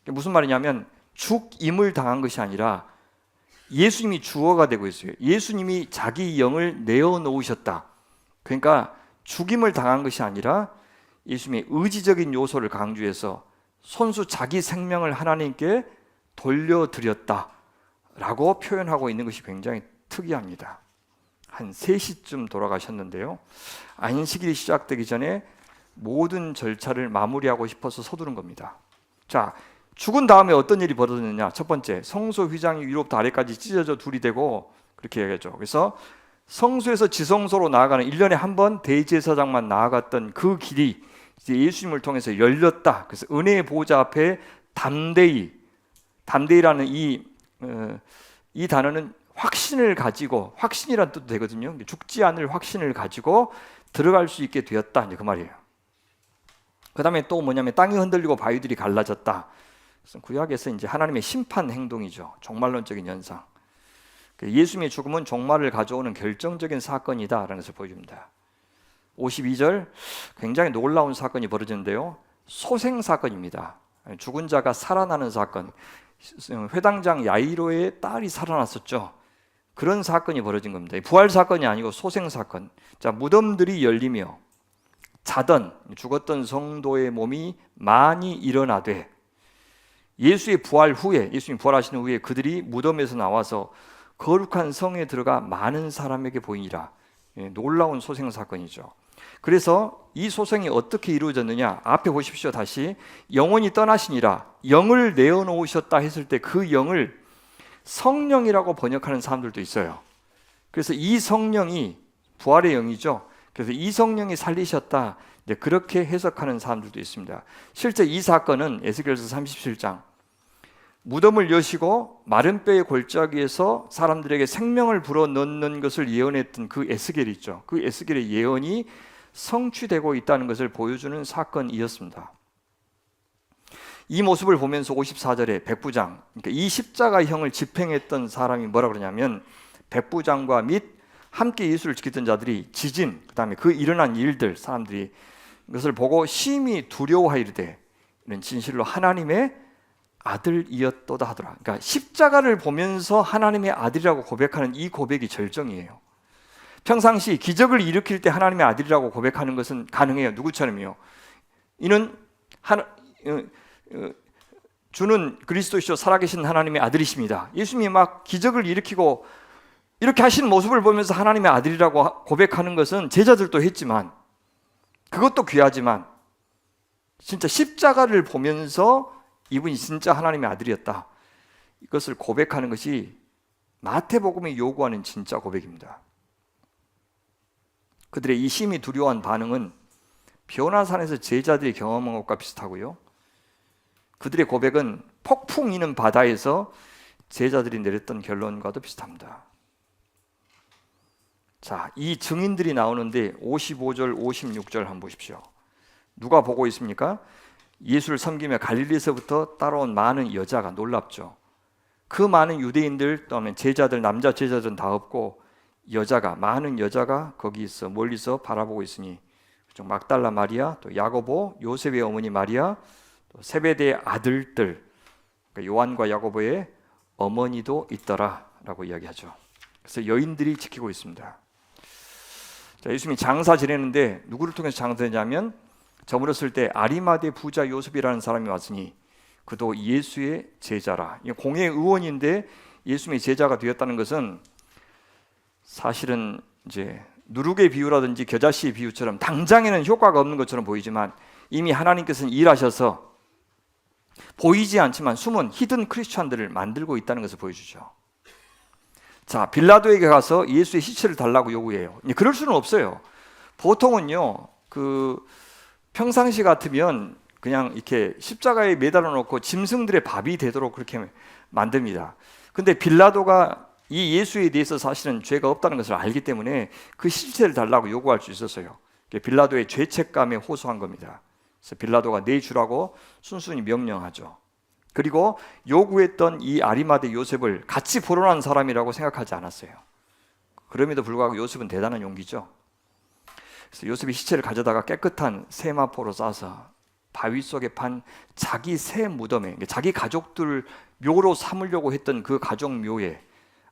무슨 말이냐면 죽임을 당한 것이 아니라 예수님이 주어가 되고 있어요. 예수님이 자기 영을 내어놓으셨다. 그러니까 죽임을 당한 것이 아니라 예수님의 의지적인 요소를 강조해서 손수 자기 생명을 하나님께 돌려드렸다라고 표현하고 있는 것이 굉장히 특이합니다. 한 3시쯤 돌아가셨는데요. 안식일이 시작되기 전에 모든 절차를 마무리하고 싶어서 서두른 겁니다. 자, 죽은 다음에 어떤 일이 벌어졌느냐? 첫 번째, 성소 휘장이 위로부터 아래까지 찢어져 둘이 되고 그렇게 얘기하죠. 그래서 성소에서 지성소로 나아가는 1년에 한 번 대제사장만 나아갔던 그 길이 이제 예수님을 통해서 열렸다. 그래서 은혜의 보좌 앞에 담대히라는 이 단어는 확신을 가지고, 확신이란 뜻도 되거든요. 죽지 않을 확신을 가지고 들어갈 수 있게 되었다, 이제 그 말이에요. 그 다음에 또 뭐냐면 땅이 흔들리고 바위들이 갈라졌다. 구약에서 이제 하나님의 심판 행동이죠. 종말론적인 현상. 예수님의 죽음은 종말을 가져오는 결정적인 사건이다라는 것을 보여줍니다. 52절, 굉장히 놀라운 사건이 벌어지는데요. 소생 사건입니다. 죽은 자가 살아나는 사건. 회당장 야이로의 딸이 살아났었죠. 그런 사건이 벌어진 겁니다. 부활 사건이 아니고 소생 사건. 자, 무덤들이 열리며 자던 죽었던 성도의 몸이 많이 일어나되, 예수의 부활 후에, 예수님 부활하신 후에 그들이 무덤에서 나와서 거룩한 성에 들어가 많은 사람에게 보이니라. 놀라운 소생 사건이죠. 그래서 이 소생이 어떻게 이루어졌느냐, 앞에 보십시오. 다시 영원히 떠나시니라, 영을 내어놓으셨다 했을 때 그 영을 성령이라고 번역하는 사람들도 있어요. 그래서 이 성령이 부활의 영이죠. 그래서 이 성령이 살리셨다, 그렇게 해석하는 사람들도 있습니다. 실제 이 사건은 에스겔서 37장, 무덤을 여시고 마른 뼈의 골짜기에서 사람들에게 생명을 불어넣는 것을 예언했던 그 에스겔이 있죠. 그 에스겔의 예언이 성취되고 있다는 것을 보여주는 사건이었습니다. 이 모습을 보면서 54절에 백부장, 그러니까 이 십자가형을 집행했던 사람이 뭐라 그러냐면, 백부장과 및 함께 예수를 지키던 자들이 지진, 그 다음에 그 일어난 일들, 사람들이 그것을 보고 심히 두려워하이르되 이는 진실로 하나님의 아들이었도다 하더라. 그러니까 십자가를 보면서 하나님의 아들이라고 고백하는 이 고백이 절정이에요. 평상시 기적을 일으킬 때 하나님의 아들이라고 고백하는 것은 가능해요. 누구처럼요? 이는 주는 그리스도시요 살아계신 하나님의 아들이십니다. 예수님이 막 기적을 일으키고 이렇게 하시는 모습을 보면서 하나님의 아들이라고 고백하는 것은 제자들도 했지만, 그것도 귀하지만 진짜 십자가를 보면서 이분이 진짜 하나님의 아들이었다, 이것을 고백하는 것이 마태복음이 요구하는 진짜 고백입니다. 그들의 이 심히 두려워한 반응은 변화산에서 제자들이 경험한 것과 비슷하고요, 그들의 고백은 폭풍 이는 바다에서 제자들이 내렸던 결론과도 비슷합니다. 자, 이 증인들이 나오는데 55절, 56절 한번 보십시오. 누가 보고 있습니까? 예수를 섬기며 갈릴리에서부터 따라온 많은 여자가, 놀랍죠. 그 많은 유대인들, 또는 제자들, 남자 제자들은 다 없고 많은 여자가 거기 있어 멀리서 바라보고 있으니, 막달라 마리아, 또 야고보, 요셉의 어머니 마리아, 또 세베대의 아들들, 그러니까 요한과 야고보의 어머니도 있더라라고 이야기하죠. 그래서 여인들이 지키고 있습니다. 자, 예수님이 장사 지내는데 누구를 통해서 장사했냐면, 저물었을 때 아리마대 부자 요셉이라는 사람이 왔으니 그도 예수의 제자라. 공의 의원인데 예수님의 제자가 되었다는 것은 사실은 이제 누룩의 비유라든지 겨자씨의 비유처럼 당장에는 효과가 없는 것처럼 보이지만, 이미 하나님께서는 일하셔서 보이지 않지만 숨은 히든 크리스찬들을 만들고 있다는 것을 보여주죠. 자, 빌라도에게 가서 예수의 시체를 달라고 요구해요. 그럴 수는 없어요. 보통은요, 평상시 같으면 그냥 이렇게 십자가에 매달아 놓고 짐승들의 밥이 되도록 그렇게 만듭니다. 근데 빌라도가 이 예수에 대해서 사실은 죄가 없다는 것을 알기 때문에 그 시체를 달라고 요구할 수 있었어요. 빌라도의 죄책감에 호소한 겁니다. 그래서 빌라도가 내주라고 순순히 명령하죠. 그리고 요구했던 이 아리마대 요셉을 같이 포론한 사람이라고 생각하지 않았어요. 그럼에도 불구하고 요셉은 대단한 용기죠. 그래서 요셉이 시체를 가져다가 깨끗한 세마포로 싸서 바위 속에 판 자기 새 무덤에, 자기 가족들 묘로 삼으려고 했던 그 가족 묘에,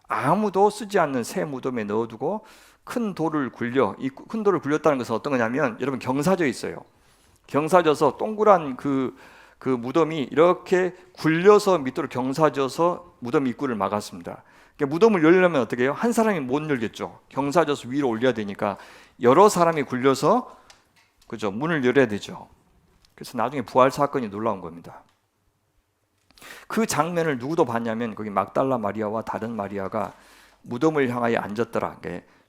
아무도 쓰지 않는 새 무덤에 넣어두고 큰 돌을 굴려, 이 큰 돌을 굴렸다는 것은 어떤 거냐면, 여러분 경사져 있어요. 경사져서 동그란 그 무덤이 이렇게 굴려서 밑으로 경사져서 무덤 입구를 막았습니다. 그러니까 무덤을 열려면 어떻게 해요? 한 사람이 못 열겠죠. 경사져서 위로 올려야 되니까 여러 사람이 굴려서, 그죠, 문을 열어야 되죠. 그래서 나중에 부활 사건이 놀라운 겁니다. 그 장면을 누구도 봤냐면 거기 막달라 마리아와 다른 마리아가 무덤을 향하여 앉았더라.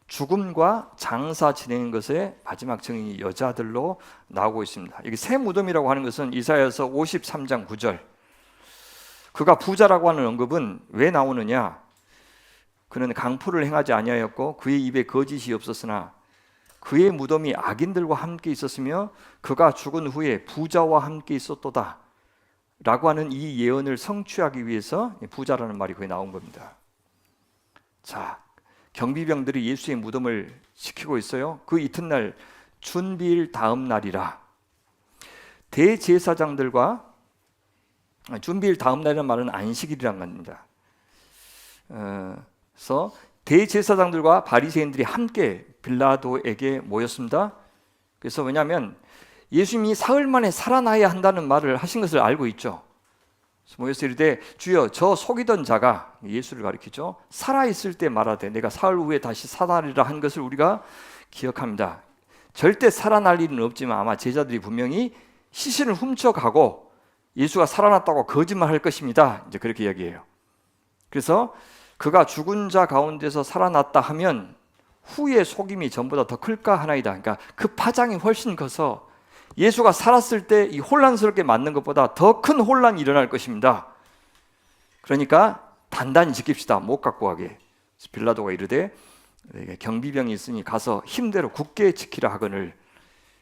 죽음과 장사 지내는 것의 마지막 증인이 여자들로 나오고 있습니다. 여기 새 무덤이라고 하는 것은 이사야서 53장 9절. 그가 부자라고 하는 언급은 왜 나오느냐? 그는 강포를 행하지 아니하였고 그의 입에 거짓이 없었으나 그의 무덤이 악인들과 함께 있었으며 그가 죽은 후에 부자와 함께 있었도다 라고 하는 이 예언을 성취하기 위해서 부자라는 말이 거기 나온 겁니다. 자, 경비병들이 예수의 무덤을 지키고 있어요. 그 이튿날 준비일 다음 날이라 대제사장들과 준비일 다음 날이라는 말은 안식일이란 겁니다. 그래서 대제사장들과 바리새인들이 함께 빌라도에게 모였습니다. 그래서 왜냐하면 예수님이 사흘 만에 살아나야 한다는 말을 하신 것을 알고 있죠. 모여서 이르되 주여 저 속이던 자가 예수를 가리키죠. 살아있을 때 말하되 내가 사흘 후에 다시 살아나리라 한 것을 우리가 기억합니다. 절대 살아날 일은 없지만 아마 제자들이 분명히 시신을 훔쳐가고 예수가 살아났다고 거짓말할 것입니다. 이제 그렇게 이야기해요. 그래서 그가 죽은 자 가운데서 살아났다 하면 후의 속임이 전보다 더 클까 하나이다. 그러니까 그 파장이 훨씬 커서 예수가 살았을 때 이 혼란스럽게 맞는 것보다 더 큰 혼란이 일어날 것입니다. 그러니까 단단히 지킵시다. 못 갖고 가게. 빌라도가 이르되 경비병이 있으니 가서 힘대로 굳게 지키라 하거늘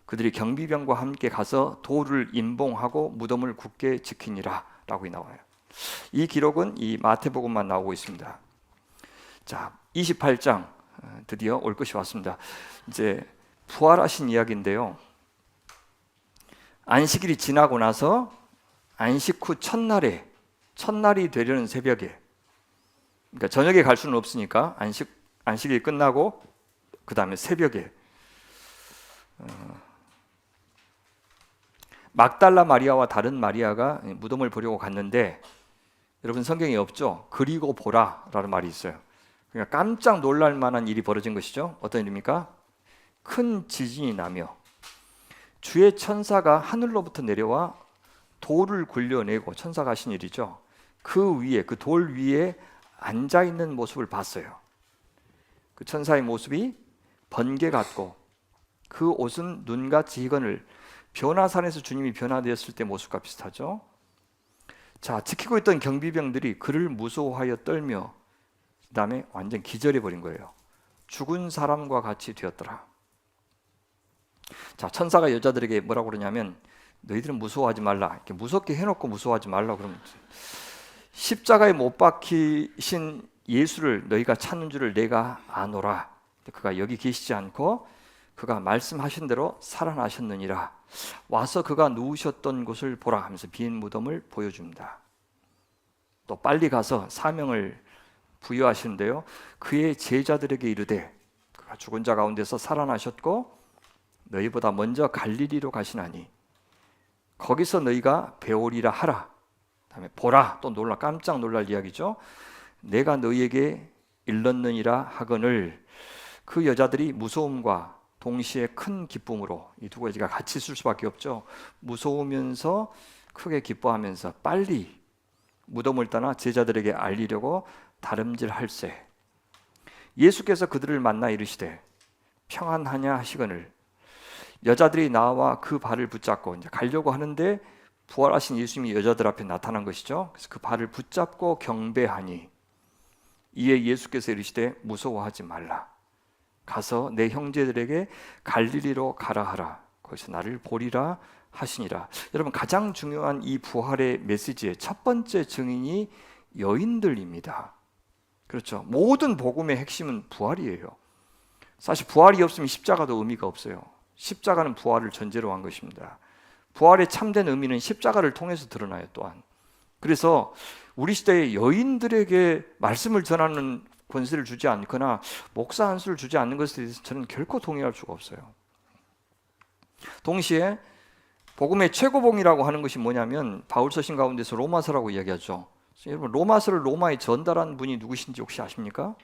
그들이 경비병과 함께 가서 돌을 임봉하고 무덤을 굳게 지키니라 라고 나와요. 이 기록은 이 마태복음만 나오고 있습니다. 자, 28장 드디어 올 것이 왔습니다. 이제 부활하신 이야기인데요. 안식일이 지나고 나서 안식 후 첫날이 되려는 새벽에, 그러니까 저녁에 갈 수는 없으니까 안식일이 끝나고 그 다음에 새벽에 막달라 마리아와 다른 마리아가 무덤을 보려고 갔는데 여러분 성경에 없죠? 그리고 보라라는 말이 있어요. 그러니까 깜짝 놀랄 만한 일이 벌어진 것이죠. 어떤 일입니까? 큰 지진이 나며 주의 천사가 하늘로부터 내려와 돌을 굴려내고, 천사가 하신 일이죠. 그 위에, 그 돌 위에 앉아있는 모습을 봤어요. 그 천사의 모습이 번개 같고 그 옷은 눈같이 희건을, 변화산에서 주님이 변화되었을 때 모습과 비슷하죠. 자, 지키고 있던 경비병들이 그를 무서워하여 떨며 그 다음에 완전 기절해버린 거예요. 죽은 사람과 같이 되었더라. 자, 천사가 여자들에게 뭐라고 그러냐면 너희들은 무서워하지 말라. 이렇게 무섭게 해놓고 무서워하지 말라 그러면 십자가에 못 박히신 예수를 너희가 찾는 줄을 내가 아노라. 그가 여기 계시지 않고 그가 말씀하신 대로 살아나셨느니라. 와서 그가 누우셨던 곳을 보라 하면서 빈 무덤을 보여줍니다. 또 빨리 가서 사명을 부여하시는데요. 그의 제자들에게 이르되 그가 죽은 자 가운데서 살아나셨고 너희보다 먼저 갈릴리로 가시나니 거기서 너희가 배우리라 하라. 다음에 보라, 또 놀라, 깜짝 놀랄 이야기죠. 내가 너희에게 일렀느니라 하거늘. 그 여자들이 무서움과 동시에 큰 기쁨으로, 이 두 가지가 같이 있을 수밖에 없죠. 무서우면서 크게 기뻐하면서 빨리 무덤을 떠나 제자들에게 알리려고 다름질할세. 예수께서 그들을 만나 이르시되 평안하냐 하시거늘. 여자들이 나와 그 발을 붙잡고 이제 가려고 하는데 부활하신 예수님이 여자들 앞에 나타난 것이죠. 그래서 그 발을 붙잡고 경배하니 이에 예수께서 이르시되 무서워하지 말라. 가서 내 형제들에게 갈릴리로 가라 하라. 거기서 나를 보리라 하시니라. 여러분, 가장 중요한 이 부활의 메시지의 첫 번째 증인이 여인들입니다. 그렇죠. 모든 복음의 핵심은 부활이에요. 사실 부활이 없으면 십자가도 의미가 없어요. 십자가는 부활을 전제로 한 것입니다. 부활의 참된 의미는 십자가를 통해서 드러나요. 또한 그래서 우리 시대의 여인들에게 말씀을 전하는 권세를 주지 않거나 목사 한 수를 주지 않는 것에 대해서 저는 결코 동의할 수가 없어요. 동시에 복음의 최고봉이라고 하는 것이 뭐냐면 바울 서신 가운데서 로마서라고 이야기하죠. 여러분, 로마서를 로마에 전달한 분이 누구신지 혹시 아십니까?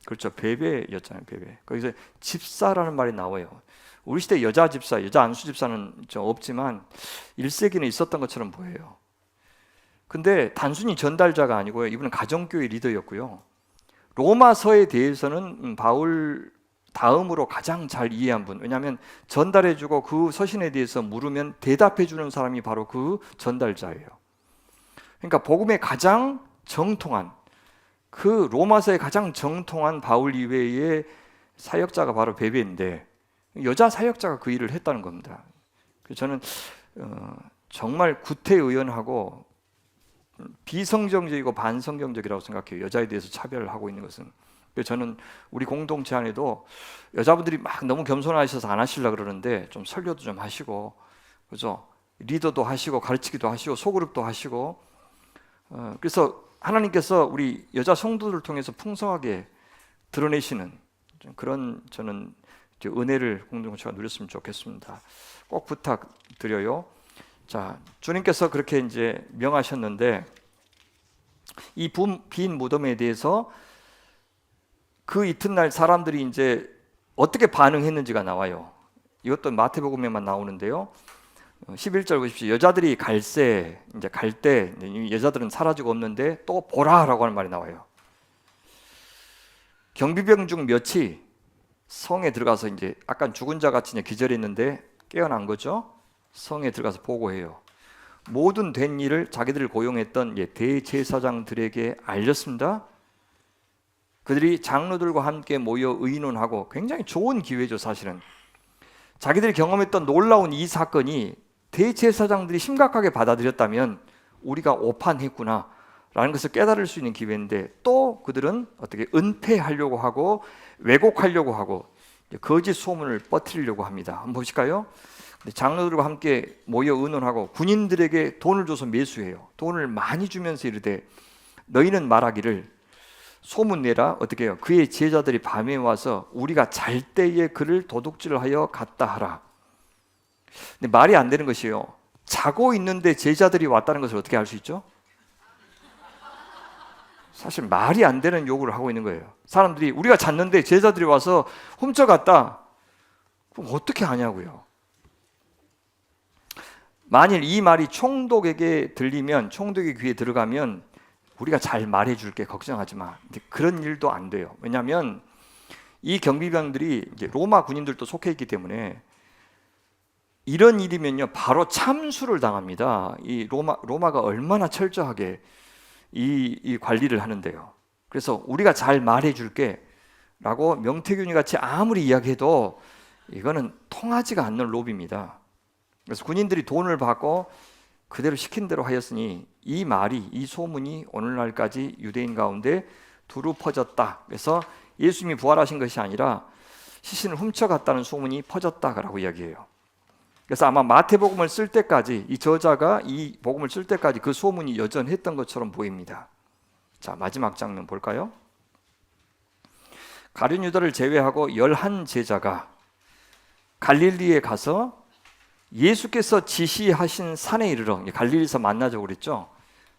그렇죠. 베베였잖아요. 베베. 거기서 집사라는 말이 나와요. 우리 시대 여자 집사, 여자 안수 집사는 좀 없지만 1세기는 있었던 것처럼 보여요. 근데 단순히 전달자가 아니고요. 이분은 가정교회 리더였고요. 로마서에 대해서는 바울 다음으로 가장 잘 이해한 분. 왜냐하면 전달해주고 그 서신에 대해서 물으면 대답해주는 사람이 바로 그 전달자예요. 그러니까 복음에 가장 정통한, 그 로마서에 가장 정통한 바울 이외의 사역자가 바로 베베인데 여자 사역자가 그 일을 했다는 겁니다. 그래서 저는 정말 구태의연하고 비성경적이고 반성경적이라고 생각해요. 여자에 대해서 차별을 하고 있는 것은. 그래서 저는 우리 공동체 안에도 여자분들이 막 너무 겸손하셔서 안 하시려고 그러는데 좀 설교도 좀 하시고, 그죠? 리더도 하시고 가르치기도 하시고 소그룹도 하시고, 그래서 하나님께서 우리 여자 성도들을 통해서 풍성하게 드러내시는 그런 저는 은혜를 공동체가 누렸으면 좋겠습니다. 꼭 부탁드려요. 자, 주님께서 그렇게 이제 명하셨는데 이 빈 무덤에 대해서 그 이튿날 사람들이 이제 어떻게 반응했는지가 나와요. 이것도 마태복음에만 나오는데요. 11절 보십시오. 여자들이 이제 갈 때 여자들은 사라지고 없는데 또 보라라고 하는 말이 나와요. 경비병 중 몇이 성에 들어가서 이제 약간 죽은 자 같이 기절했는데 깨어난 거죠. 성에 들어가서 보고해요. 모든 된 일을 자기들을 고용했던 대제사장들에게 알렸습니다. 그들이 장로들과 함께 모여 의논하고, 굉장히 좋은 기회죠 사실은. 자기들이 경험했던 놀라운 이 사건이 대제사장들이 심각하게 받아들였다면 우리가 오판했구나 라는 것을 깨달을 수 있는 기회인데, 또 그들은 어떻게 은폐하려고 하고 왜곡하려고 하고 거짓 소문을 퍼뜨리려고 합니다. 한번 보실까요? 장로들과 함께 모여 의논하고 군인들에게 돈을 줘서 매수해요. 돈을 많이 주면서 이르되 너희는 말하기를 소문내라. 어떻게 해요? 그의 제자들이 밤에 와서 우리가 잘 때에 그를 도둑질하여 갔다 하라. 근데 말이 안 되는 것이에요. 자고 있는데 제자들이 왔다는 것을 어떻게 알 수 있죠? 사실 말이 안 되는 요구를 하고 있는 거예요. 사람들이 우리가 잤는데 제자들이 와서 훔쳐갔다. 그럼 어떻게 하냐고요. 만일 이 말이 총독에게 들리면, 총독의 귀에 들어가면 우리가 잘 말해줄게, 걱정하지 마. 근데 그런 일도 안 돼요. 왜냐하면 이 경비병들이 이제 로마 군인들도 속해 있기 때문에 이런 일이면요 바로 참수를 당합니다. 이 로마가 얼마나 철저하게 이 관리를 하는데요. 그래서 우리가 잘 말해줄게 라고 명태균이 같이 아무리 이야기해도 이거는 통하지가 않는 로비입니다. 그래서 군인들이 돈을 받고 그대로 시킨 대로 하였으니 이 말이, 이 소문이 오늘날까지 유대인 가운데 두루 퍼졌다. 그래서 예수님이 부활하신 것이 아니라 시신을 훔쳐갔다는 소문이 퍼졌다라고 이야기해요. 그래서 아마 마태복음을 쓸 때까지, 이 저자가 이 복음을 쓸 때까지 그 소문이 여전했던 것처럼 보입니다. 자, 마지막 장면 볼까요? 가룟 유다를 제외하고 11 제자가 갈릴리에 가서 예수께서 지시하신 산에 이르러, 갈릴리에서 만나자고 그랬죠.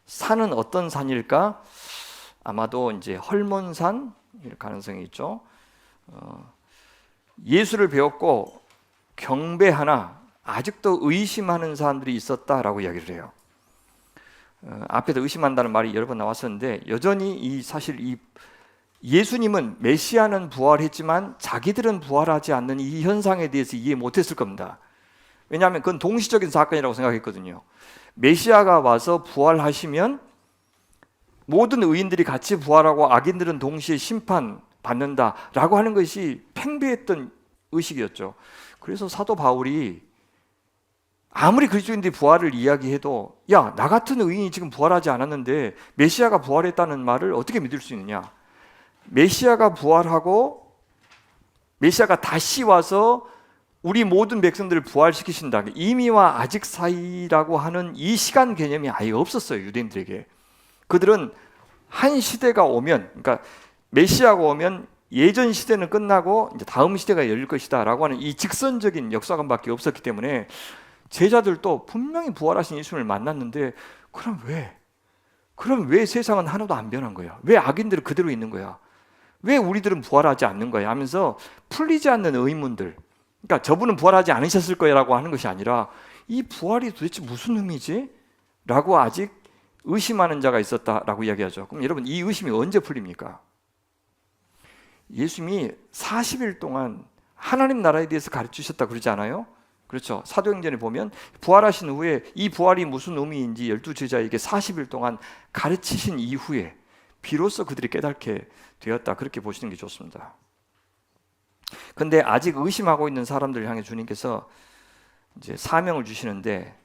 산은 어떤 산일까? 아마도 이제 헐몬산일 가능성이 있죠. 예수를 배웠고 경배하나 아직도 의심하는 사람들이 있었다라고 이야기를 해요. 앞에도 의심한다는 말이 여러 번 나왔었는데, 여전히 사실 예수님은 메시아는 부활했지만 자기들은 부활하지 않는 이 현상에 대해서 이해 못했을 겁니다. 왜냐하면 그건 동시적인 사건이라고 생각했거든요. 메시아가 와서 부활하시면 모든 의인들이 같이 부활하고 악인들은 동시에 심판받는다라고 하는 것이 팽배했던 의식이었죠. 그래서 사도 바울이 아무리 그리스도인들이 부활을 이야기해도, 야, 나 같은 의인이 지금 부활하지 않았는데 메시아가 부활했다는 말을 어떻게 믿을 수 있느냐? 메시아가 부활하고 메시아가 다시 와서 우리 모든 백성들을 부활시키신다. 이미와 아직 사이라고 하는 이 시간 개념이 아예 없었어요, 유대인들에게. 그들은 한 시대가 오면, 그러니까 메시아가 오면 예전 시대는 끝나고 이제 다음 시대가 열릴 것이다라고 하는 이 직선적인 역사관밖에 없었기 때문에 제자들도 분명히 부활하신 예수님을 만났는데, 그럼 왜 세상은 하나도 안 변한 거야? 왜 악인들은 그대로 있는 거야? 왜 우리들은 부활하지 않는 거야? 하면서 풀리지 않는 의문들. 그러니까 저분은 부활하지 않으셨을 거라고 하는 것이 아니라, 이 부활이 도대체 무슨 의미지? 라고 아직 의심하는 자가 있었다라고 이야기하죠. 그럼 여러분, 이 의심이 언제 풀립니까? 예수님이 40일 동안 하나님 나라에 대해서 가르치셨다 그러지 않아요? 그렇죠. 사도행전에 보면 부활하신 후에 이 부활이 무슨 의미인지 12제자에게 40일 동안 가르치신 이후에 비로소 그들이 깨닫게 되었다. 그렇게 보시는 게 좋습니다. 근데 아직 의심하고 있는 사람들을 향해 주님께서 이제 사명을 주시는데,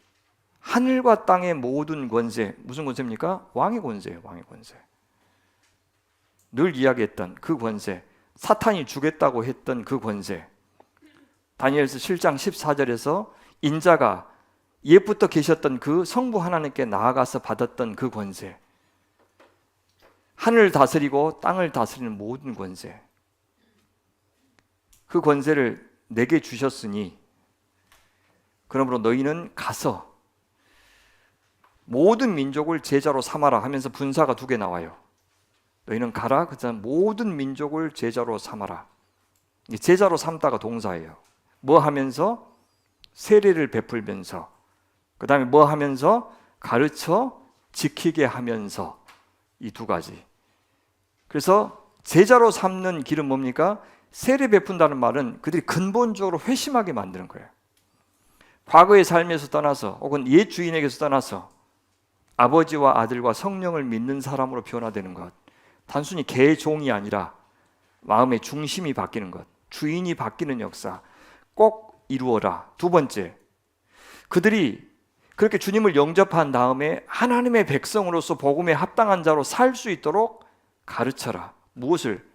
하늘과 땅의 모든 권세, 무슨 권세입니까? 왕의 권세예요. 왕의 권세. 늘 이야기했던 그 권세, 사탄이 주겠다고 했던 그 권세. 다니엘서 7장 14절에서 인자가 옛부터 계셨던 그 성부 하나님께 나아가서 받았던 그 권세, 하늘을 다스리고 땅을 다스리는 모든 권세, 그 권세를 내게 주셨으니 그러므로 너희는 가서 모든 민족을 제자로 삼아라 하면서 분사가 2개 나와요. 너희는 가라, 그다음 모든 민족을 제자로 삼아라. 제자로 삼다가 동사예요. 뭐 하면서? 세례를 베풀면서, 그 다음에 뭐 하면서? 가르쳐 지키게 하면서. 이 2가지. 그래서 제자로 삼는 길은 뭡니까? 세례 베푼다는 말은 그들이 근본적으로 회심하게 만드는 거예요. 과거의 삶에서 떠나서 혹은 옛 주인에게서 떠나서 아버지와 아들과 성령을 믿는 사람으로 변화되는 것. 단순히 개의 종이 아니라 마음의 중심이 바뀌는 것, 주인이 바뀌는 역사 꼭 이루어라. 2번째, 그들이 그렇게 주님을 영접한 다음에 하나님의 백성으로서 복음에 합당한 자로 살 수 있도록 가르쳐라. 무엇을?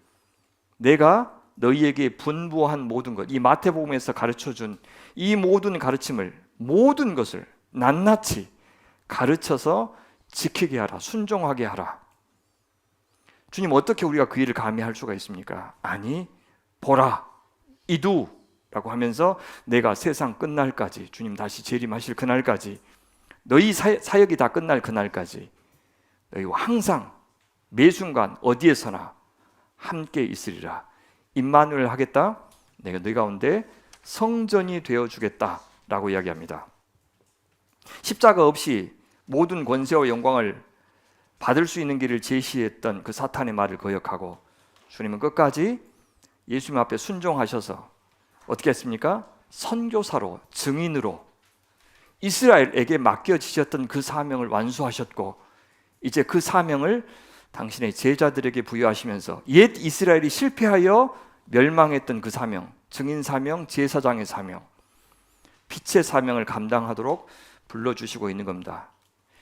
내가 너희에게 분부한 모든 것, 이 마태복음에서 가르쳐준 이 모든 가르침을, 모든 것을 낱낱이 가르쳐서 지키게 하라. 순종하게 하라. 주님, 어떻게 우리가 그 일을 감히 할 수가 있습니까? 아니, 보라, 이두라고 하면서 내가 세상 끝날까지, 주님 다시 재림하실 그날까지, 너희 사역이 다 끝날 그날까지 너희와 항상 매 순간 어디에서나 함께 있으리라. 임마누엘 하겠다. 내가 너희 가운데 성전이 되어주겠다 라고 이야기합니다. 십자가 없이 모든 권세와 영광을 받을 수 있는 길을 제시했던 그 사탄의 말을 거역하고 주님은 끝까지 예수님 앞에 순종하셔서 어떻게 했습니까? 선교사로, 증인으로 이스라엘에게 맡겨지셨던 그 사명을 완수하셨고, 이제 그 사명을 당신의 제자들에게 부여하시면서 옛 이스라엘이 실패하여 멸망했던 그 사명, 증인 사명, 제사장의 사명, 빛의 사명을 감당하도록 불러주시고 있는 겁니다.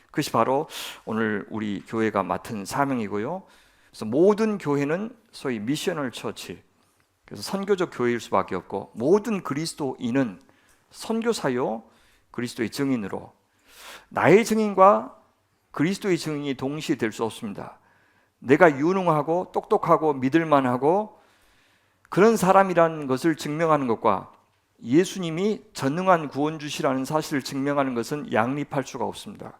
그것이 바로 오늘 우리 교회가 맡은 사명이고요. 그래서 모든 교회는 소위 미셔널 처치, 그래서 선교적 교회일 수밖에 없고, 모든 그리스도인은 선교사요 그리스도의 증인으로, 나의 증인과 그리스도의 증인이 동시에 될 수 없습니다. 내가 유능하고 똑똑하고 믿을만하고 그런 사람이라는 것을 증명하는 것과 예수님이 전능한 구원주시라는 사실을 증명하는 것은 양립할 수가 없습니다.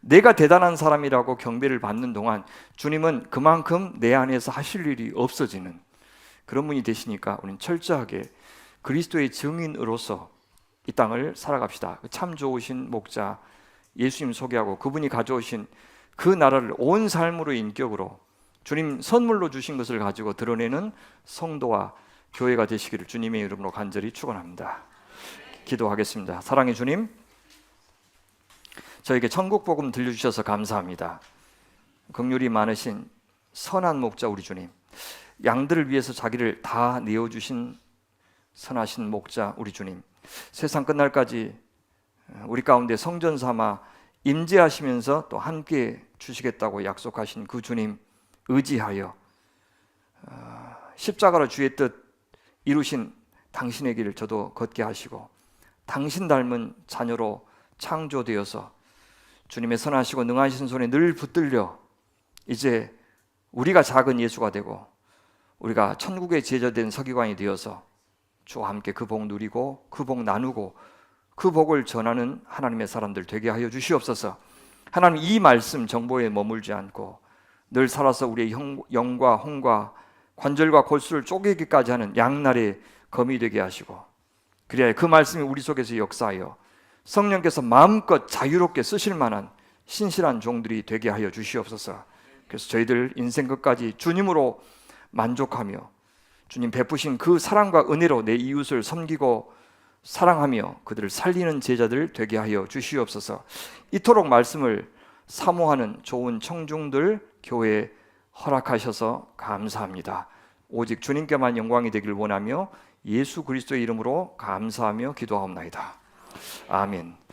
내가 대단한 사람이라고 경배를 받는 동안 주님은 그만큼 내 안에서 하실 일이 없어지는 그런 분이 되시니까 우리는 철저하게 그리스도의 증인으로서 이 땅을 살아갑시다. 참 좋으신 목자 예수님 소개하고 그분이 가져오신 그 나라를 온 삶으로 인격으로 주님 선물로 주신 것을 가지고 드러내는 성도와 교회가 되시기를 주님의 이름으로 간절히 축원합니다. 기도하겠습니다. 사랑의 주님, 저에게 천국 복음 들려주셔서 감사합니다. 긍휼이 많으신 선한 목자 우리 주님, 양들을 위해서 자기를 다 내어주신 선하신 목자 우리 주님, 세상 끝날까지 우리 가운데 성전 삼아 임재하시면서 또 함께 주시겠다고 약속하신 그 주님 의지하여 십자가로 주의 뜻 이루신 당신의 길을 저도 걷게 하시고, 당신 닮은 자녀로 창조되어서 주님의 선하시고 능하신 손에 늘 붙들려 이제 우리가 작은 예수가 되고 우리가 천국의 제자된 서기관이 되어서 주와 함께 그 복 누리고 그 복 나누고 그 복을 전하는 하나님의 사람들 되게 하여 주시옵소서. 하나님, 이 말씀 정보에 머물지 않고 늘 살아서 우리의 영과 홍과 관절과 골수를 쪼개기까지 하는 양날의 검이 되게 하시고, 그래야 그 말씀이 우리 속에서 역사하여 성령께서 마음껏 자유롭게 쓰실 만한 신실한 종들이 되게 하여 주시옵소서. 그래서 저희들 인생 끝까지 주님으로 만족하며 주님 베푸신 그 사랑과 은혜로 내 이웃을 섬기고 사랑하며 그들을 살리는 제자들 되게 하여 주시옵소서. 이토록 말씀을 사모하는 좋은 청중들 교회에 허락하셔서 감사합니다. 오직 주님께만 영광이 되길 원하며 예수 그리스도의 이름으로 감사하며 기도하옵나이다. 아멘.